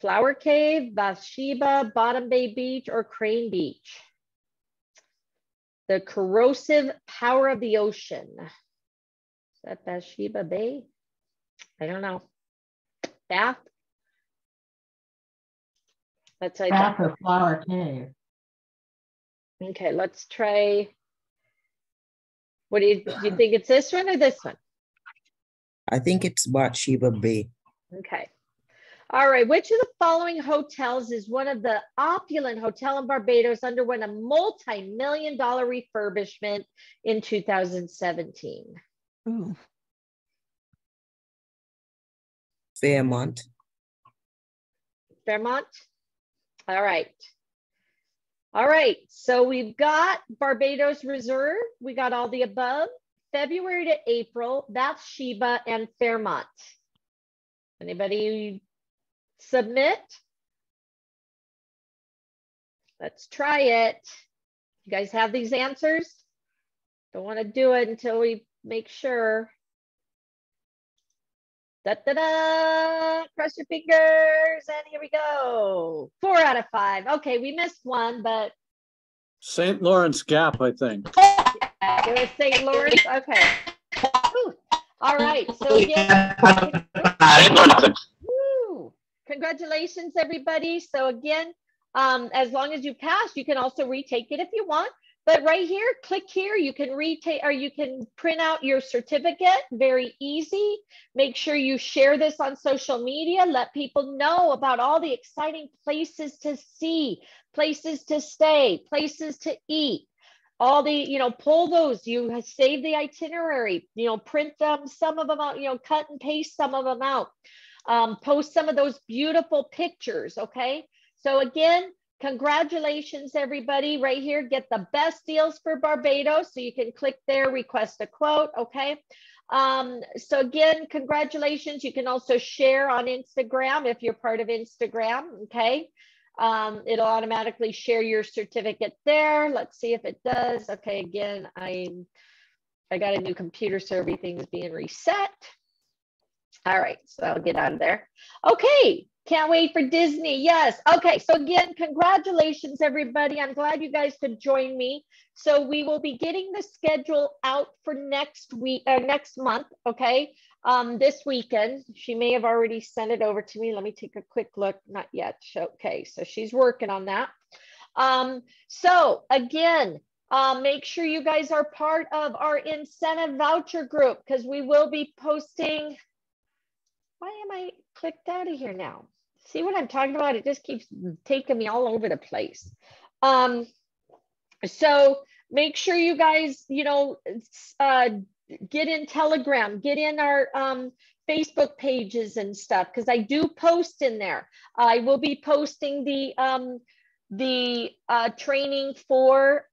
Flower Cave, Bathsheba, Bottom Bay Beach, or Crane Beach? The corrosive power of the ocean. Is that Bathsheba Bay? I don't know. Bath? That's like Bath or Flower Cave. Okay, let's try. What do you think it's this one or this one? I think it's Bathsheba Bay. Okay. All right. Which of the following hotels is one of the opulent hotel in Barbados underwent a multi-million-dollar refurbishment in 2017? Ooh. Fairmont. Fairmont? All right. All right. So we've got Barbados Reserve. We got all the above. February to April, Bathsheba, and Fairmont. Anybody submit? Let's try it. You guys have these answers? Don't want to do it until we make sure. Da-da-da! Cross your fingers, and here we go. 4 out of 5. Okay, we missed one, but St. Lawrence Gap, I think. it was St. Lawrence. Okay. Whew. All right. So again, woo, congratulations, everybody. So again, as long as you pass, you can also retake it if you want. But right here, click here. You can retake, or you can print out your certificate. Very easy. Make sure you share this on social media. Let people know about all the exciting places to see, places to stay, places to eat. All the, pull those, you save the itinerary, print them, some of them out, cut and paste some of them out. Post some of those beautiful pictures, okay? So again, congratulations, everybody. Right here, get the best deals for Barbados. So you can click there, request a quote, okay? So again, congratulations. You can also share on Instagram if you're part of Instagram, okay? It'll automatically share your certificate there. Let's see if it does. Okay, again, I got a new computer, so everything's being reset. All right, so I'll get out of there. Okay, can't wait for Disney. Yes. Okay, so again, congratulations, everybody. I'm glad you guys could join me. So we will be getting the schedule out for next week, next month, okay? This weekend. She may have already sent it over to me. Let me take a quick look. Not yet. Okay, so she's working on that. So again, make sure you guys are part of our incentive voucher group, because we will be posting. Why am I clicked out of here now? See what I'm talking about? It just keeps taking me all over the place. So make sure you guys, get in Telegram, get in our Facebook pages and stuff, because I do post in there. I will be posting the training for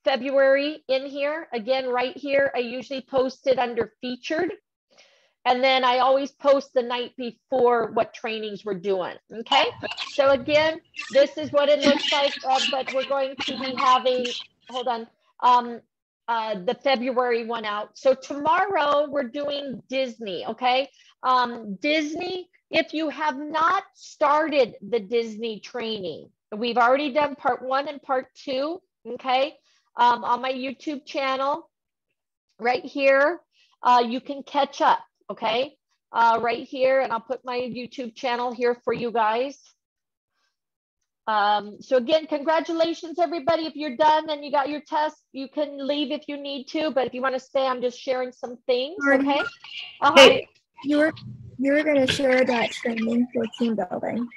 February in here. Again, right here, I usually post it under featured. And then I always post the night before what trainings we're doing, okay? So again, this is what it looks like, but we're going to be having, hold on. the February one out. So tomorrow we're doing Disney, okay? Disney, if you have not started the Disney training, we've already done part 1 and part 2, okay? On my YouTube channel, right here, you can catch up, okay? Right here, and I'll put my YouTube channel here for you guys. So again, congratulations, everybody. If you're done and you got your test, you can leave if you need to, but if you want to stay, I'm just sharing some things, okay? Hey, you were going to share that training for team building.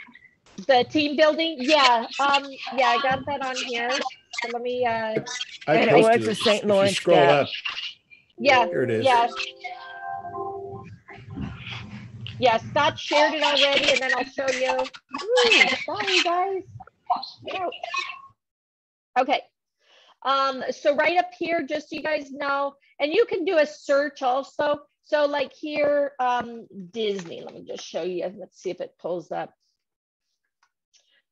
The team building, yeah, yeah, I got that on here. So let me. I and it was the St. Lawrence scroll Gap. up. Yeah, Here it is. yeah. Yeah, Scott shared it already, and then I'll show you. Ooh, sorry, guys. Ouch. Okay. So right up here, just so you guys know, and you can do a search also. So like here, Disney. Let me just show you. Let's see if it pulls up.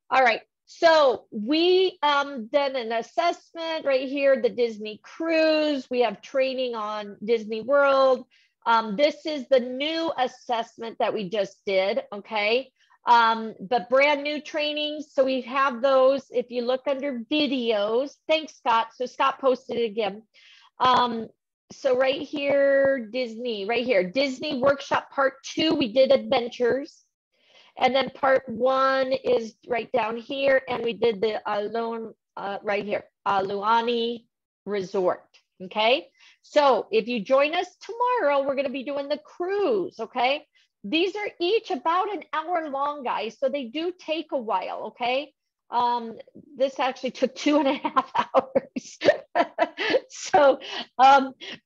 All right. So we done an assessment right here, the Disney cruise. We have training on Disney World. This is the new assessment that we just did, okay? But brand new trainings. So we have those. If you look under videos, thanks, Scott. So Scott posted it again. So right here, Disney, right here, Disney Workshop Part 2, we did adventures. And then part 1 is right down here. And we did the right here, Aulani Resort. Okay. So if you join us tomorrow, we're going to be doing the cruise. Okay. These are each about an hour long, guys. So they do take a while. Okay. This actually took 2.5 hours. So,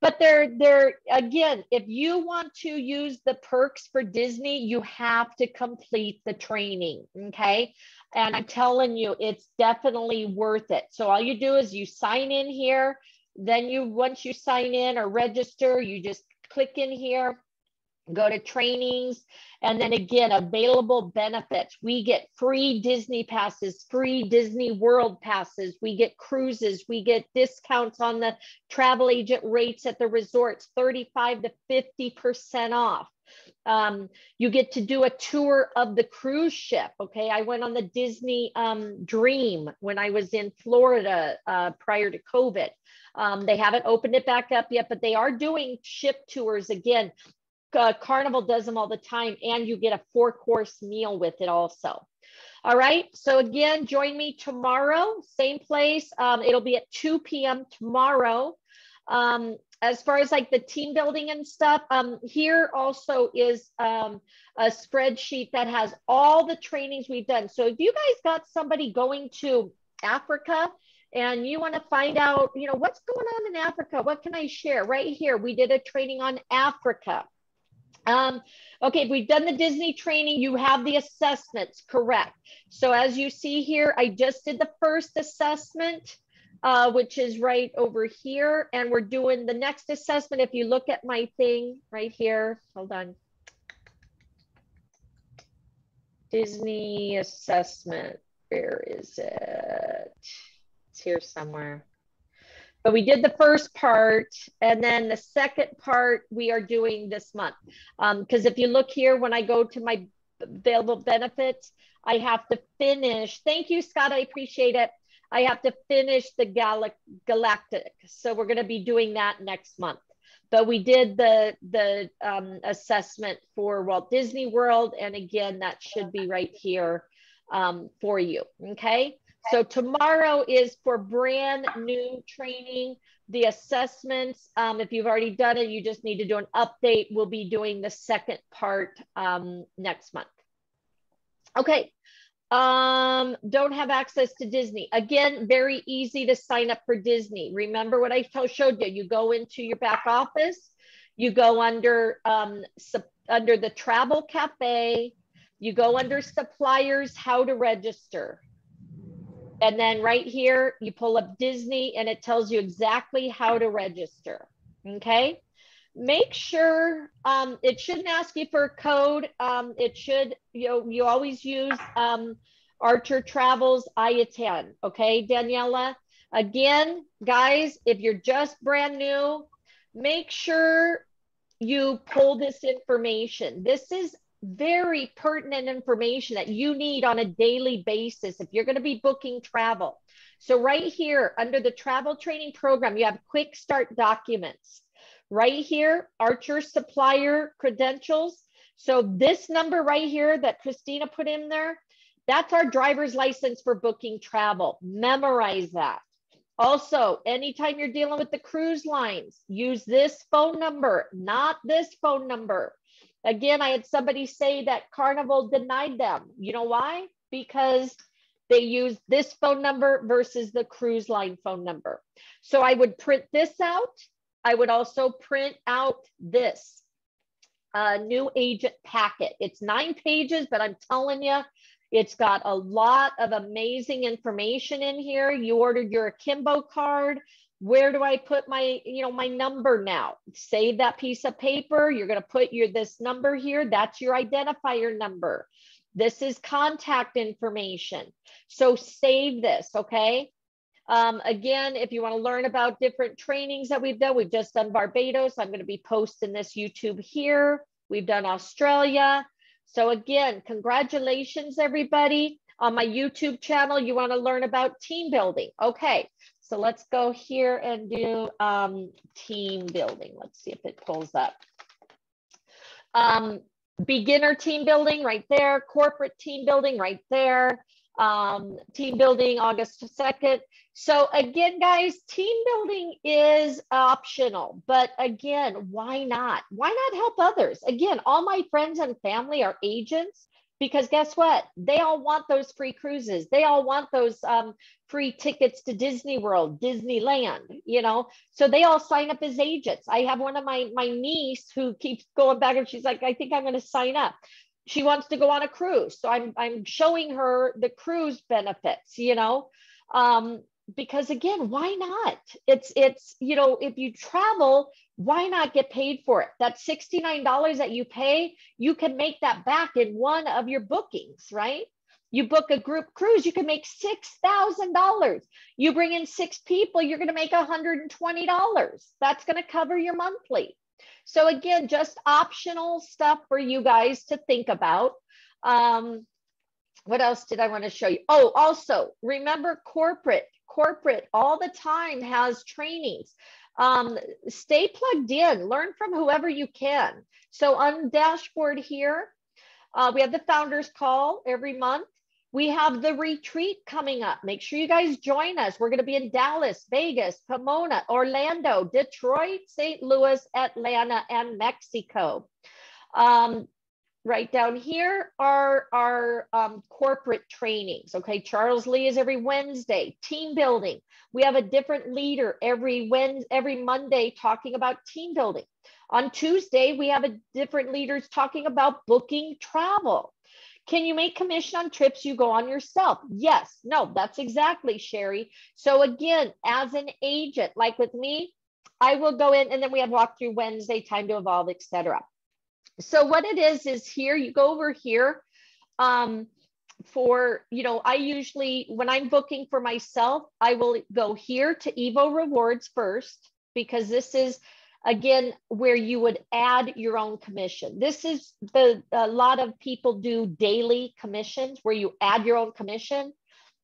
but they're again, if you want to use the perks for Disney, you have to complete the training. Okay. And I'm telling you, it's definitely worth it. So all you do is you sign in here. Then once you sign in or register, you just click in here, go to trainings, and then again, available benefits. We get free Disney passes, free Disney World passes. We get cruises. We get discounts on the travel agent rates at the resorts, 35 to 50% off. You get to do a tour of the cruise ship. Okay. I went on the Disney Dream when I was in Florida prior to COVID. They haven't opened it back up yet, but they are doing ship tours again. Carnival does them all the time, and you get a 4-course meal with it also. All right. So again, join me tomorrow, same place. It'll be at 2 p.m. tomorrow. As far as like the team building and stuff, here also is a spreadsheet that has all the trainings we've done. So if you guys got somebody going to Africa and you want to find out, you know, what's going on in Africa, what can I share? Right here, we did a training on Africa. Okay, we've done the Disney training. You have the assessments, correct. So as you see here, I just did the first assessment, which is right over here. And we're doing the next assessment. If you look at my thing right here, hold on. Disney assessment, where is it? It's here somewhere. But we did the first part, and then the second part we are doing this month. Because if you look here, when I go to my available benefits, I have to finish. Thank you, Scott. I appreciate it. I have to finish the Galactic. So we're going to be doing that next month. But we did the assessment for Walt Disney World. And again, that should be right here for you. Okay. So tomorrow is for brand new training, the assessments. If you've already done it, you just need to do an update. We'll be doing the second part next month. Okay. Don't have access to Disney. Again, very easy to sign up for Disney. Remember what I showed you. You go into your back office, you go under the Travel Cafe, you go under suppliers, how to register. And then right here, you pull up Disney and it tells you exactly how to register, okay? Make sure, it shouldn't ask you for a code. It should, you always use Archer Travels I-attend, okay, Daniela? Again, guys, if you're just brand new, make sure you pull this information. This is very pertinent information that you need on a daily basis if you're going to be booking travel. So right here under the travel training program, you have quick start documents. Right here, Archer supplier credentials. So this number right here that Christina put in there, that's our driver's license for booking travel. Memorize that. Also, anytime you're dealing with the cruise lines, use this phone number, not this phone number. Again, I had somebody say that Carnival denied them. You know why? Because they use this phone number versus the cruise line phone number. So I would print this out. I would also print out this new agent packet. It's 9 pages, but I'm telling you, it's got a lot of amazing information in here. You ordered your Akimbo card. Where do I put my, my number now? Save that piece of paper. You're going to put this number here. That's your identifier number. This is contact information. So save this, okay? Again, if you want to learn about different trainings that we've just done Barbados. I'm going to be posting this YouTube here. We've done Australia. So again, congratulations, everybody. On my YouTube channel, you want to learn about team building. Okay, so let's go here and do team building. Let's see if it pulls up. Beginner team building right there. Corporate team building right there. Team building August 2nd. So again, guys, team building is optional, but again, why not? Why not help others? Again, all my friends and family are agents because guess what? They all want those free cruises. They all want those free tickets to Disney World, Disneyland, so they all sign up as agents. I have one of my niece who keeps going back and she's like, I think I'm going to sign up. She wants to go on a cruise. So I'm showing her the cruise benefits, because again, why not? It's if you travel, why not get paid for it? That $69 that you pay, you can make that back in one of your bookings, right? You book a group cruise, you can make $6,000. You bring in 6 people, you're going to make $120. That's going to cover your monthly. So again, just optional stuff for you guys to think about. What else did I want to show you? Oh, also remember corporate all the time has trainings. Stay plugged in, learn from whoever you can. So on the dashboard here, we have the founders call every month. We have the retreat coming up. Make sure you guys join us. We're going to be in Dallas, Vegas, Pomona, Orlando, Detroit, St. Louis, Atlanta, and Mexico. Right down here are our corporate trainings. Okay, Charles Lee is every Wednesday. Team building. We have a different leader every Monday talking about team building. On Tuesday, we have a different leaders talking about booking travel. Can you make commission on trips you go on yourself? Yes. No, that's exactly, Sherry. So again, as an agent, like with me, I will go in and then we have walkthrough Wednesday, time to evolve, etc. So what it is here, you go over here for, I usually, when I'm booking for myself, I will go here to Evo Rewards first, because this is, again, where you would add your own commission. This is a lot of people do daily commissions where you add your own commission.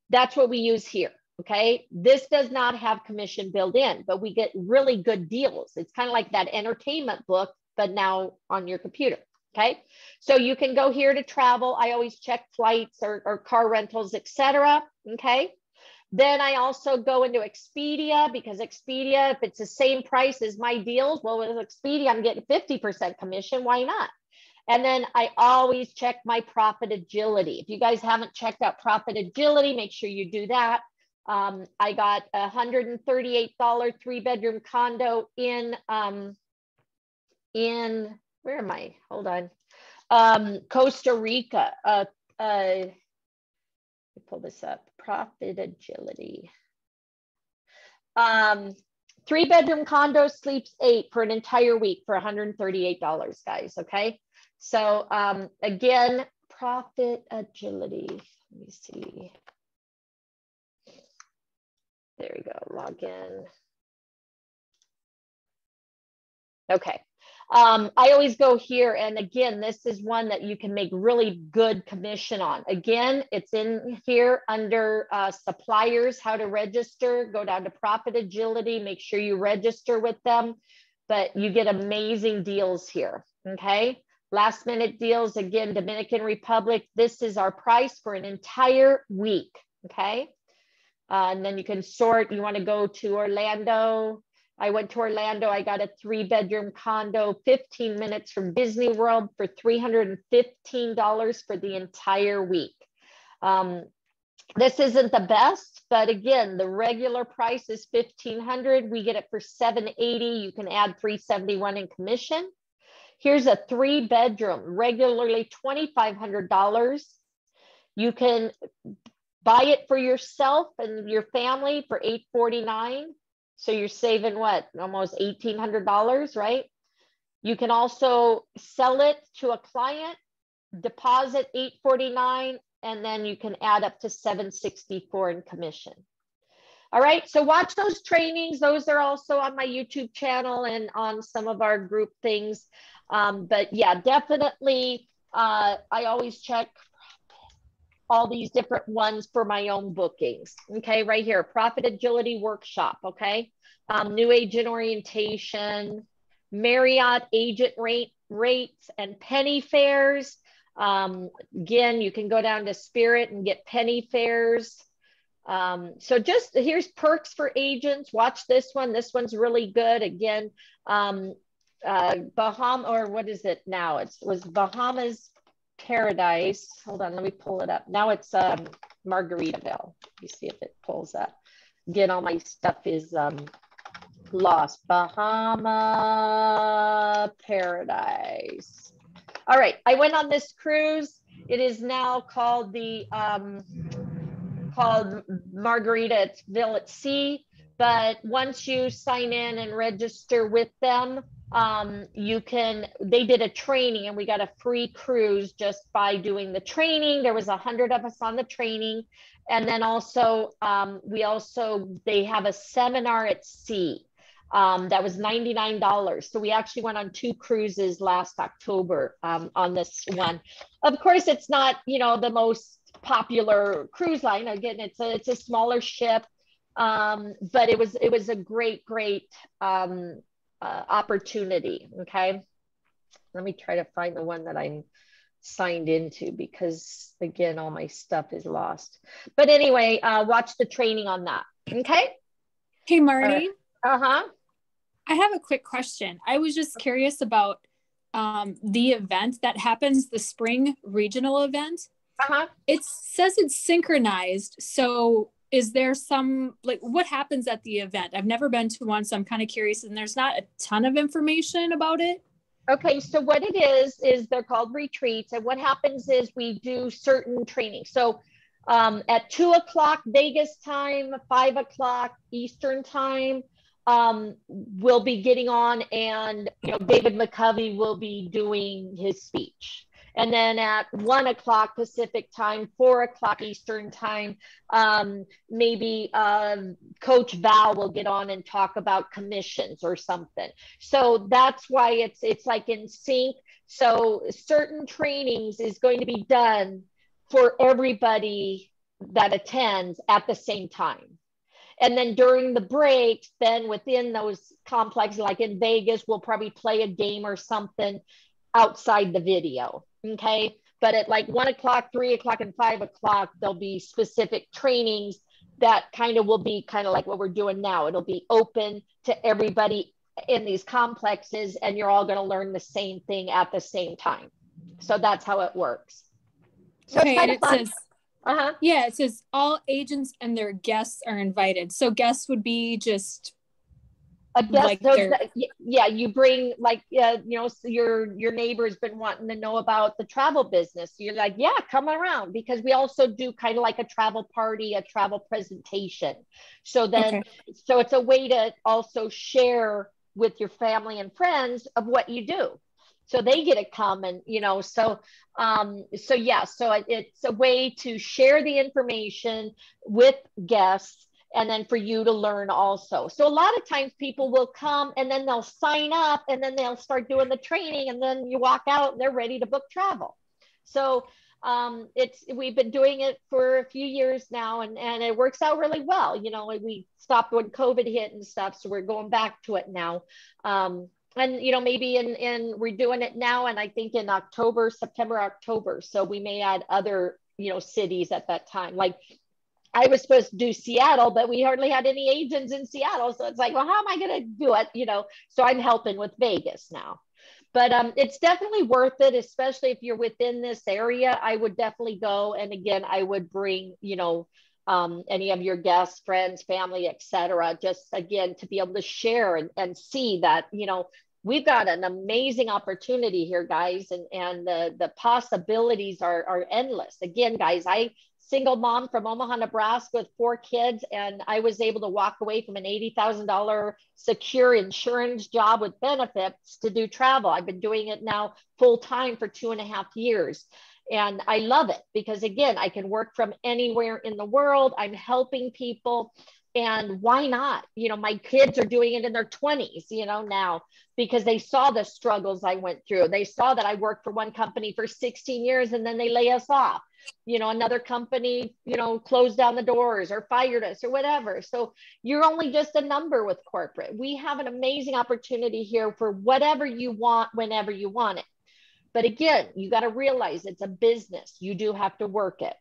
That's what we use here. Okay. This does not have commission built in, but we get really good deals. It's kind of like that entertainment book, but now on your computer. Okay. So you can go here to travel. I always check flights or car rentals, etc. Okay. Then I also go into Expedia, because Expedia, if it's the same price as my deals, well, with Expedia, I'm getting 50% commission. Why not? And then I always check my Profit Agility. If you guys haven't checked out Profit Agility, make sure you do that. I got a $138 3-bedroom condo in where am I? Hold on. Costa Rica. Let me pull this up. Profit Agility. 3-bedroom condo, sleeps 8 for an entire week for $138, guys. Okay. So again, Profit Agility. Let me see. There we go, log in. Okay. I always go here, and again, this is one that you can make really good commission on. Again, it's in here under suppliers, how to register. Go down to Profit Agility, make sure you register with them, but you get amazing deals here, okay? Last minute deals, again, Dominican Republic. This is our price for an entire week, okay? And then you can sort, you wanna go to Orlando. I went to Orlando, I got a 3-bedroom condo, 15 minutes from Disney World for $315 for the entire week. This isn't the best, but again, the regular price is $1,500. We get it for $780. You can add $371 in commission. Here's a 3-bedroom, regularly $2,500. You can buy it for yourself and your family for $849. So you're saving what, almost $1,800, right? You can also sell it to a client, deposit $849, and then you can add up to $764 in commission. All right, so watch those trainings. Those are also on my YouTube channel and on some of our group things. But yeah, definitely, I always check all these different ones for my own bookings. Okay, right here, Profit Agility Workshop, okay? New Agent Orientation, Marriott Agent rates and penny fares. Again, you can go down to Spirit and get penny fares. So just here's perks for agents. Watch this one. This one's really good. Again, Bahama, or what is it now? It was Bahamas Paradise. Hold on, let me pull it up. Now it's Margaritaville. Let me see if it pulls up. Again, all my stuff is lost. Bahama Paradise. All right, I went on this cruise. It is now called the called Margaritaville at Sea. But once you sign in and register with them, they did a training and we got a free cruise just by doing the training. There was 100 of us on the training. And then also, they have a seminar at sea that was $99. So we actually went on 2 cruises last October on this one. Of course, it's not, the most popular cruise line. Again, it's a smaller ship, but it was a great opportunity. Okay, let me try to find the one that I'm signed into, because again, all my stuff is lost. But anyway, watch the training on that. Okay. Hey, Marty. I have a quick question. I was just curious about the event that happens, the spring regional event. It says it's synchronized. So is there some, what happens at the event? I've never been to one, so I'm kind of curious, and there's not a ton of information about it. Okay, so what it is they're called retreats. And what happens is we do certain training. So at 2 o'clock Vegas time, 5 o'clock Eastern time, we'll be getting on, and David McCovey will be doing his speech. And then at 1 o'clock Pacific time, 4 o'clock Eastern time, maybe Coach Val will get on and talk about commissions or something. So that's why it's like in sync. So certain trainings is going to be done for everybody that attends at the same time. And then during the breaks, then within those complexes, like in Vegas, we'll probably play a game or something outside the video. Okay. But at like 1 o'clock, 3 o'clock, and 5 o'clock, there'll be specific trainings that kind of will be kind of like what we're doing now. It'll be open to everybody in these complexes, and you're all going to learn the same thing at the same time. So that's how it works. So okay. And it says, yeah, it says all agents and their guests are invited. So guests would be just a guest, yeah, you bring your neighbor's been wanting to know about the travel business. You're like, yeah, come around, because we also do kind of like a travel party, a travel presentation. So then, so it's a way to also share with your family and friends of what you do. So they get to come and, so yeah, so it's a way to share the information with guests and then for you to learn also. So a lot of times people will come and then they'll sign up and then they'll start doing the training, and then you walk out and they're ready to book travel. So we've been doing it for a few years now, and it works out really well. You know, we stopped when COVID hit and stuff, so we're going back to it now. And you know, maybe we're doing it now, and I think in September, October. So we may add other, you know, cities at that time. Like I was supposed to do Seattle, but we hardly had any agents in Seattle. So it's like, well, how am I going to do it? You know, so I'm helping with Vegas now. But it's definitely worth it, especially if you're within this area. I would definitely go. And again, I would bring, you know, any of your guests, friends, family, etc. Just again, to be able to share and see that, you know, we've got an amazing opportunity here, guys. And the possibilities are endless. Again, guys, single mom from Omaha, Nebraska with 4 kids. And I was able to walk away from an $80,000 secure insurance job with benefits to do travel. I've been doing it now full time for 2.5 years. And I love it because again, I can work from anywhere in the world. I'm helping people. And why not? You know, my kids are doing it in their 20s, you know, now, because they saw the struggles I went through. They saw that I worked for one company for 16 years and then they lay us off. You know, another company, you know, closed down the doors or fired us or whatever. So you're only just a number with corporate. We have an amazing opportunity here for whatever you want, whenever you want it. But again, you got to realize it's a business. You do have to work it.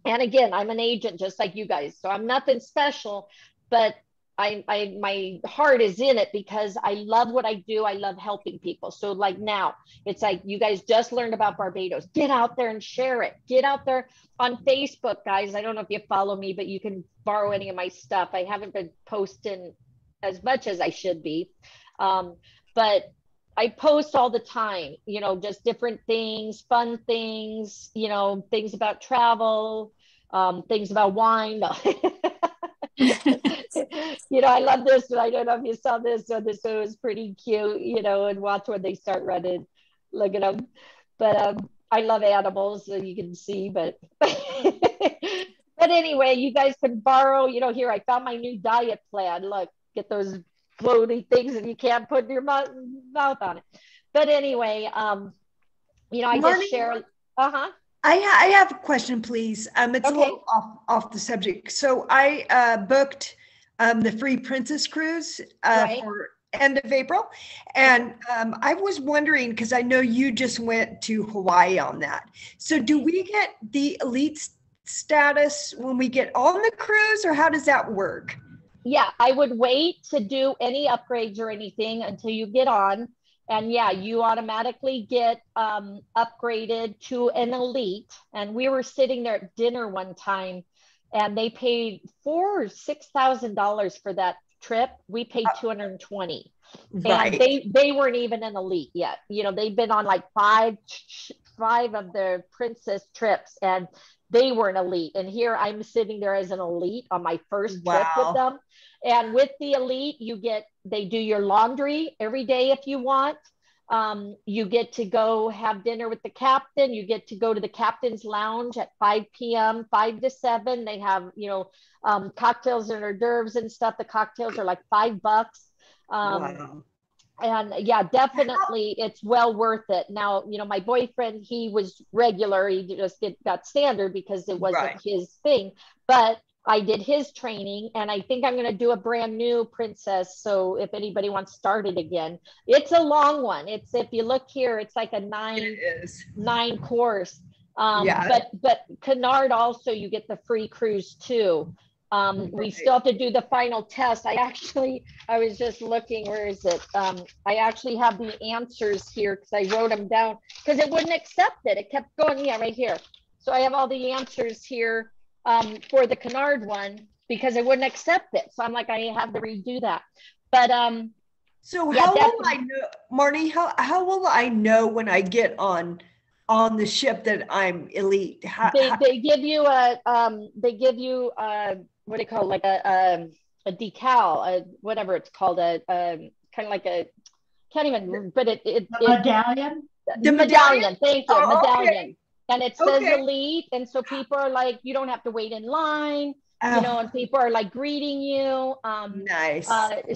And again, I'm an agent just like you guys. So I'm nothing special, but my heart is in it because I love what I do. I love helping people. So like now it's like, you guys just learned about Barbados. Get out there and share it. Get out there on Facebook, guys. I don't know if you follow me, but you can borrow any of my stuff. I haven't been posting as much as I should be. But I post all the time, you know, just different things, fun things, you know, things about travel, things about wine. You know, I love this, but I don't know if you saw this. So this was pretty cute, you know, and watch when they start running. Look at them. But I love animals, so you can see, but but anyway, you guys can borrow, you know, here I found my new diet plan. Look, get those floaty things and you can't put your mouth on it. But anyway, you know, I just share. I have a question, please. It's a little off the subject. So I booked the free Princess Cruise for end of April. And I was wondering, because I know you just went to Hawaii on that. So do we get the elite status when we get on the cruise, or how does that work? Yeah, I would wait to do any upgrades or anything until you get on. And yeah, you automatically get upgraded to an elite. And we were sitting there at dinner one time and they paid $4,000 or $6,000 for that trip. We paid $220. Right. And they weren't even an elite yet. You know, they've been on like five of their princess trips and they were an elite. And here I'm sitting there as an elite on my first trip with them. And with the elite, they do your laundry every day if you want. You get to go have dinner with the captain. You get to go to the captain's lounge at 5 p.m., 5 to 7. They have, you know, cocktails and hors d'oeuvres and stuff. The cocktails are like $5. Wow. And yeah, definitely it's well worth it. Now, you know, my boyfriend, he was regular. He just got standard because it wasn't his thing. But I did his training and I think I'm going to do a brand new princess. So if anybody wants started again, it's a long one. It's, if you look here, it's like a nine course. But Canard also, you get the free cruise too. We still have to do the final test. I was just looking, where is it? I actually have the answers here because I wrote them down because it wouldn't accept it. It kept going, yeah, right here. So I have all the answers here for the Canard one because it wouldn't accept it. So I'm like, I have to redo that. But so yeah, how will I know, Marnie, how will I know when I get on the ship that I'm elite? They give you a what do you call it? Like a decal, whatever it's called, kind of like a, can't even, but it medallion? The medallion, thank you, medallion. Okay. And it says elite, and so people are like, you don't have to wait in line. you know, and people are like greeting you. Nice.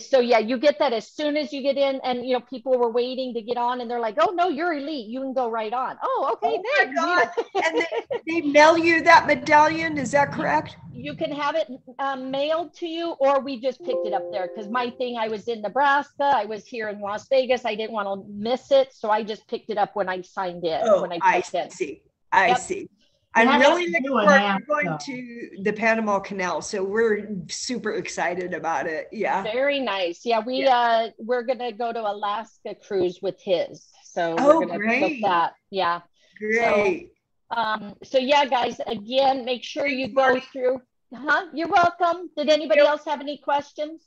So yeah, you get that as soon as you get in, and you know, people were waiting to get on and they're like, oh no, you're elite. You can go right on. Oh, okay, thanks. My God. And they mail you that medallion, is that correct? You can have it mailed to you, or we just picked it up there. Because my thing, I was in Nebraska, I was here in Las Vegas, I didn't want to miss it, so I just picked it up when I signed in. Oh, when I see. I see. I'm really looking forward to going to the Panama Canal, so we're super excited about it. Yeah. Very nice. Yeah, we're gonna go to Alaska cruise with his, so oh, we're gonna great. book that. Yeah. Great. So yeah, guys, again, make sure you go through. You're welcome. Did anybody else have any questions?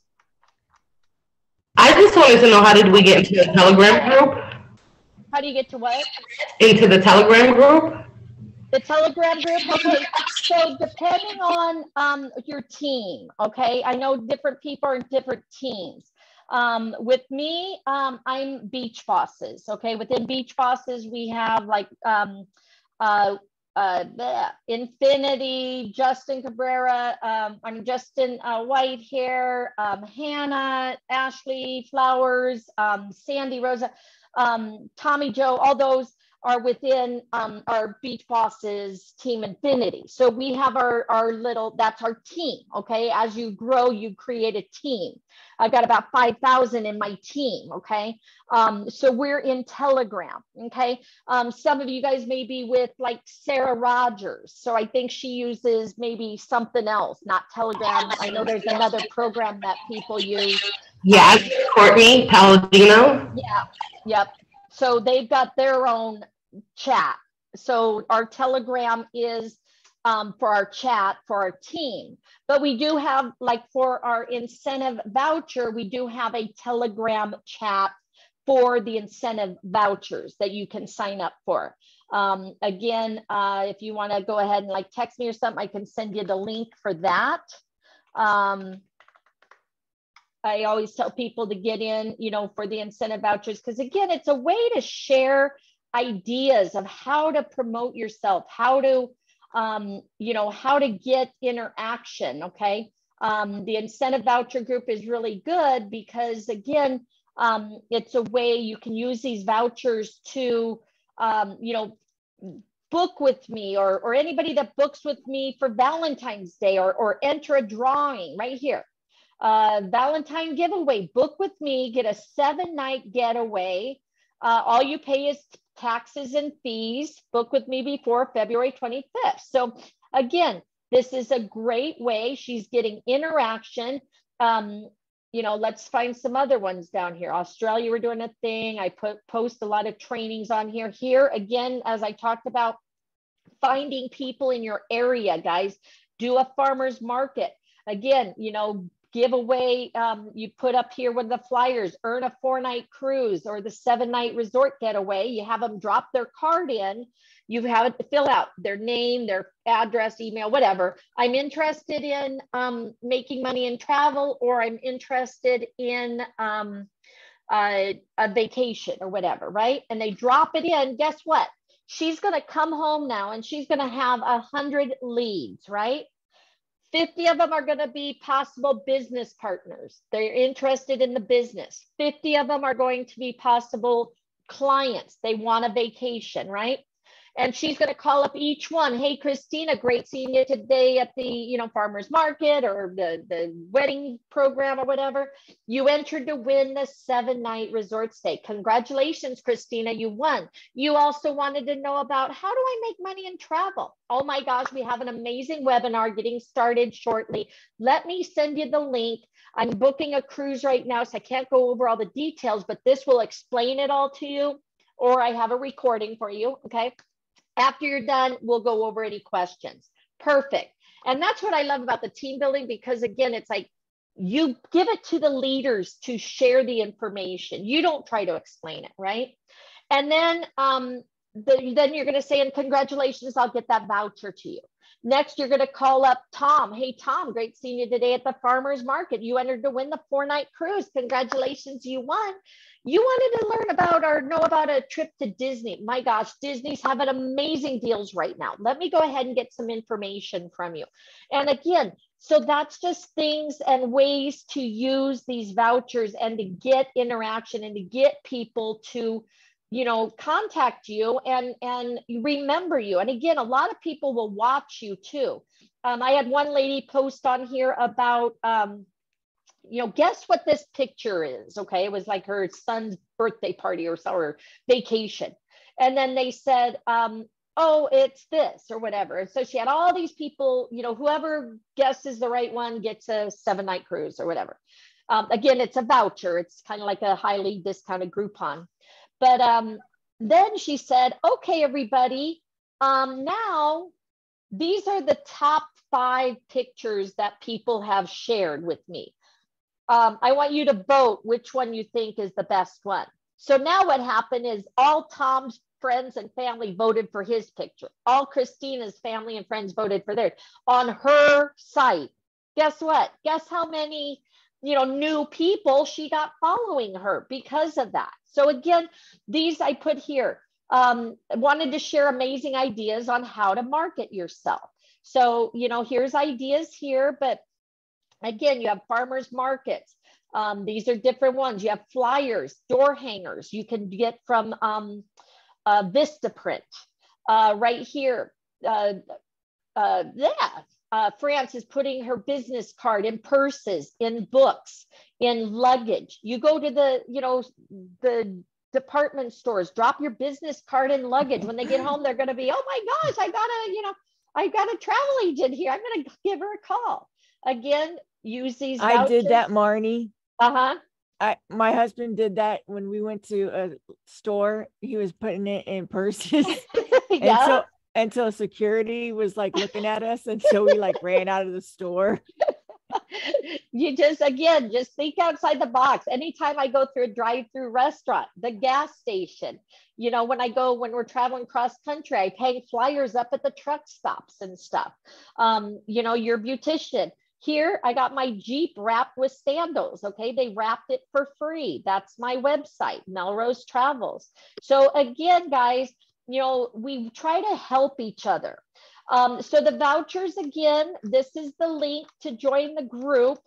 I just wanted to know, how did we get into the Telegram group? How do you get to what? Into the Telegram group? The Telegram group, okay. So depending on your team, okay, I know different people are in different teams. With me, I'm Beach Bosses, okay. Within Beach Bosses, we have like Infinity, Justin Cabrera, Justin Whitehair, Hannah, Ashley Flowers, Sandy Rosa, Tommy Joe, all those are within our Beach Bosses team Infinity. So we have our little, that's our team, okay? As you grow, you create a team. I've got about 5,000 in my team, okay? So we're in Telegram, okay? Some of you guys may be with like Sarah Rogers. So I think she uses maybe something else, not Telegram. I know there's another program that people use. Yeah, Courtney Palladino. Yeah, yep. So they've got their own chat. So our Telegram is for our chat for our team. But we do have, like for our incentive voucher, we do have a Telegram chat for the incentive vouchers that you can sign up for. Again, if you want to go ahead and like text me or something, I can send you the link for that. I always tell people to get in, you know, for the incentive vouchers, because again, it's a way to share ideas of how to promote yourself, how to, you know, how to get interaction. Okay. The incentive voucher group is really good because again, it's a way you can use these vouchers to, you know, book with me or anybody that books with me for Valentine's Day or enter a drawing right here. Valentine giveaway, book with me, get a 7-night getaway. All you pay is taxes and fees. Book with me before February 25th. So again, this is a great way. She's getting interaction. You know, let's find some other ones down here. Australia, we're doing a thing. I post a lot of trainings on here. Here, again, as I talked about, finding people in your area, guys. Do a farmer's market. Again, you know, give away, you put up here with the flyers, earn a 4-night cruise or the 7-night resort getaway. You have them drop their card in. You have it fill out their name, their address, email, whatever. I'm interested in making money in travel, or I'm interested in a vacation or whatever, right? And they drop it in. Guess what? She's going to come home now and she's going to have 100 leads, right? 50 of them are going to be possible business partners. They're interested in the business. 50 of them are going to be possible clients. They want a vacation, right? And she's going to call up each one. Hey, Christina, great seeing you today at the, you know, farmer's market or the wedding program or whatever. You entered to win the 7-night resort stay. Congratulations, Christina, you won. You also wanted to know about how do I make money in travel? Oh my gosh, we have an amazing webinar getting started shortly. Let me send you the link. I'm booking a cruise right now, so I can't go over all the details, but this will explain it all to you, or I have a recording for you, okay? After you're done, we'll go over any questions. Perfect. And that's what I love about the team building, because again, it's like you give it to the leaders to share the information. You don't try to explain it, right? And then, then you're going to say, and congratulations, I'll get that voucher to you. Next, you're going to call up Tom. Hey, Tom, great seeing you today at the farmer's market. You entered to win the 4-night cruise. Congratulations, you won. You wanted to learn about or know about a trip to Disney. My gosh, Disney's having amazing deals right now. Let me go ahead and get some information from you. And again, So that's just things and ways to use these vouchers and to get interaction and to get people to, you know, contact you and remember you. And again, a lot of people will watch you too. I had one lady post on here about, you know, guess what this picture is. Okay. It was like her son's birthday party or vacation. And then they said, oh, it's this or whatever. And so she had all these people, you know, whoever guesses the right one gets a 7-night cruise or whatever. Again, it's a voucher. It's kind of like a highly discounted Groupon. But then she said, okay, everybody, now these are the top 5 pictures that people have shared with me. I want you to vote which one you think is the best one. So now what happened is all Tom's friends and family voted for his picture. All Christina's family and friends voted for theirs on her site. Guess what? Guess how many, you know, new people she got following her because of that. So again, these I put here. Wanted to share amazing ideas on how to market yourself. So, you know, here's ideas here, but again, you have farmers markets. These are different ones. You have flyers, door hangers you can get from Vistaprint. Right here, France is putting her business card in purses, in books, in luggage. You go to the, you know, the department stores, drop your business card in luggage. When they get home, they're going to be, oh my gosh, I got a travel agent here. I'm going to give her a call. Again, use these vouchers. I did that, Marnie. Uh-huh. My husband did that when we went to a store. He was putting it in purses. Yeah. until security was like looking at us, and so we like ran out of the store. You just think outside the box. Anytime I go through a drive-through restaurant, the gas station, you know, when we're traveling cross country, I hang flyers up at the truck stops and stuff. You know, your beautician. Here, I got my Jeep wrapped with sandals. Okay, they wrapped it for free. That's my website, Melrose Travels. So again, guys, you know, we try to help each other. So the vouchers, again, this is the link to join the group.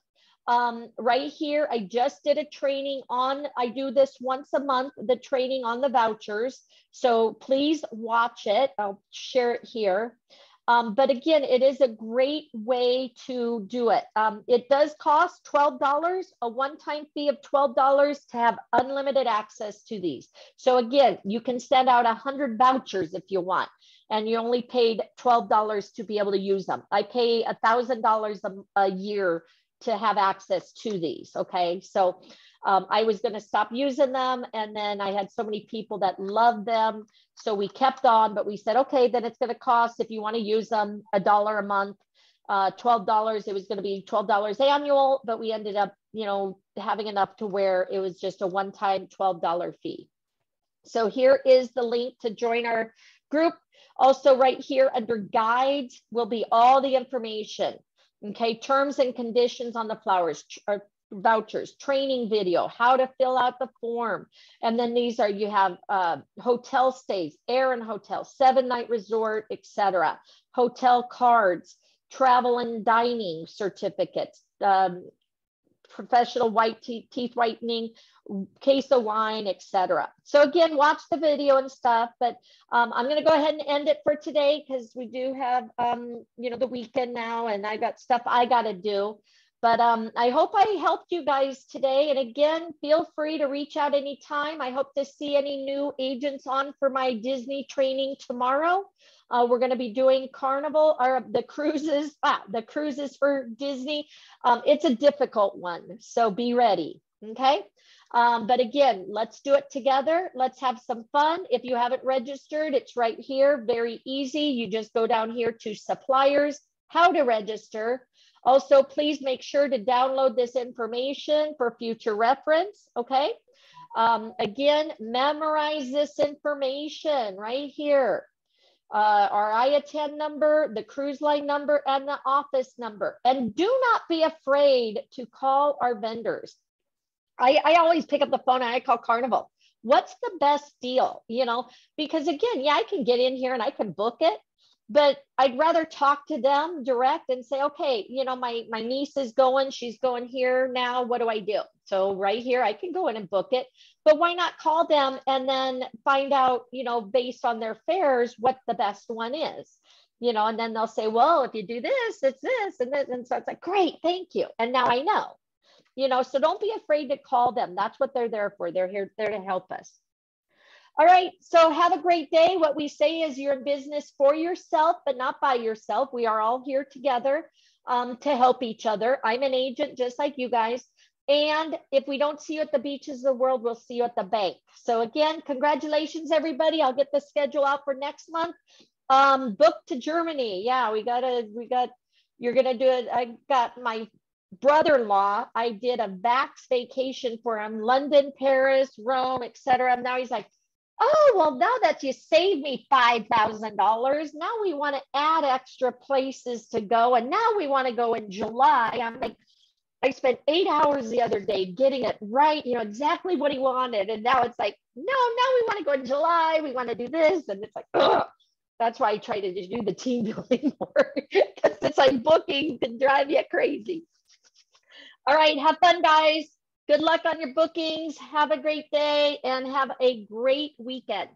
Right here, I just did a training on, I do this once a month, the training on the vouchers. So please watch it. I'll share it here. But again, it is a great way to do it. It does cost $12, a one-time fee of $12 to have unlimited access to these. So again, you can send out 100 vouchers if you want, and you only paid $12 to be able to use them. I pay $1,000 a year to have access to these, okay? So I was gonna stop using them, and then I had so many people that loved them. So we kept on, but we said, okay, then it's gonna cost, if you wanna use them, $1 a month, $12. It was gonna be $12 annual, but we ended up, you know, having enough to where it was just a one-time $12 fee. So here is the link to join our group. Also right here under guides will be all the information. Okay, terms and conditions on the vouchers, training video, how to fill out the form. And then these are, you have hotel stays, air and hotel, 7-night resort, etc. Hotel cards, travel and dining certificates, professional teeth whitening, case of wine, etc. So again, watch the video and stuff, but I'm going to go ahead and end it for today because we do have, you know, the weekend now, and I got stuff I got to do. But I hope I helped you guys today. And again, feel free to reach out anytime. I hope to see any new agents on for my Disney training tomorrow. We're going to be doing Carnival, or the cruises for Disney. It's a difficult one, so be ready, okay? But again, let's do it together. Let's have some fun. If you haven't registered, it's right here, very easy. You just go down here to suppliers, how to register. Also, please make sure to download this information for future reference, okay? Again, memorize this information right here. Our IATN number, the cruise line number, and the office number. And do not be afraid to call our vendors. I always pick up the phone and I call Carnival. What's the best deal? You know, because again, yeah, I can get in here and I can book it, but I'd rather talk to them direct and say, okay, you know, my niece is going, she's going here now. What do I do? So right here, I can go in and book it, but why not call them and then find out, you know, based on their fares, what the best one is, you know, and then they'll say, well, if you do this, it's this and this. And so it's like, great, thank you. And now I know, you know, so don't be afraid to call them. That's what they're there for. They're there to help us. All right, so have a great day. What we say is you're in business for yourself, but not by yourself. We are all here together to help each other. I'm an agent just like you guys. And if we don't see you at the beaches of the world, we'll see you at the bank. So again, congratulations, everybody. I'll get the schedule out for next month. Book to Germany. Yeah, you're going to do it. I got my brother-in-law, I did a vax vacation for him, London, Paris, Rome, etc. Now he's like, oh, well, now that you saved me $5,000, now we want to add extra places to go. And now we want to go in July. I'm like, I spent 8 hours the other day getting it right, you know, exactly what he wanted. And now it's like, no, now we want to go in July. We want to do this. And it's like, ugh. That's why I try to just do the team building more, because it's like booking can drive you crazy. All right, have fun, guys. Good luck on your bookings. Have a great day and have a great weekend.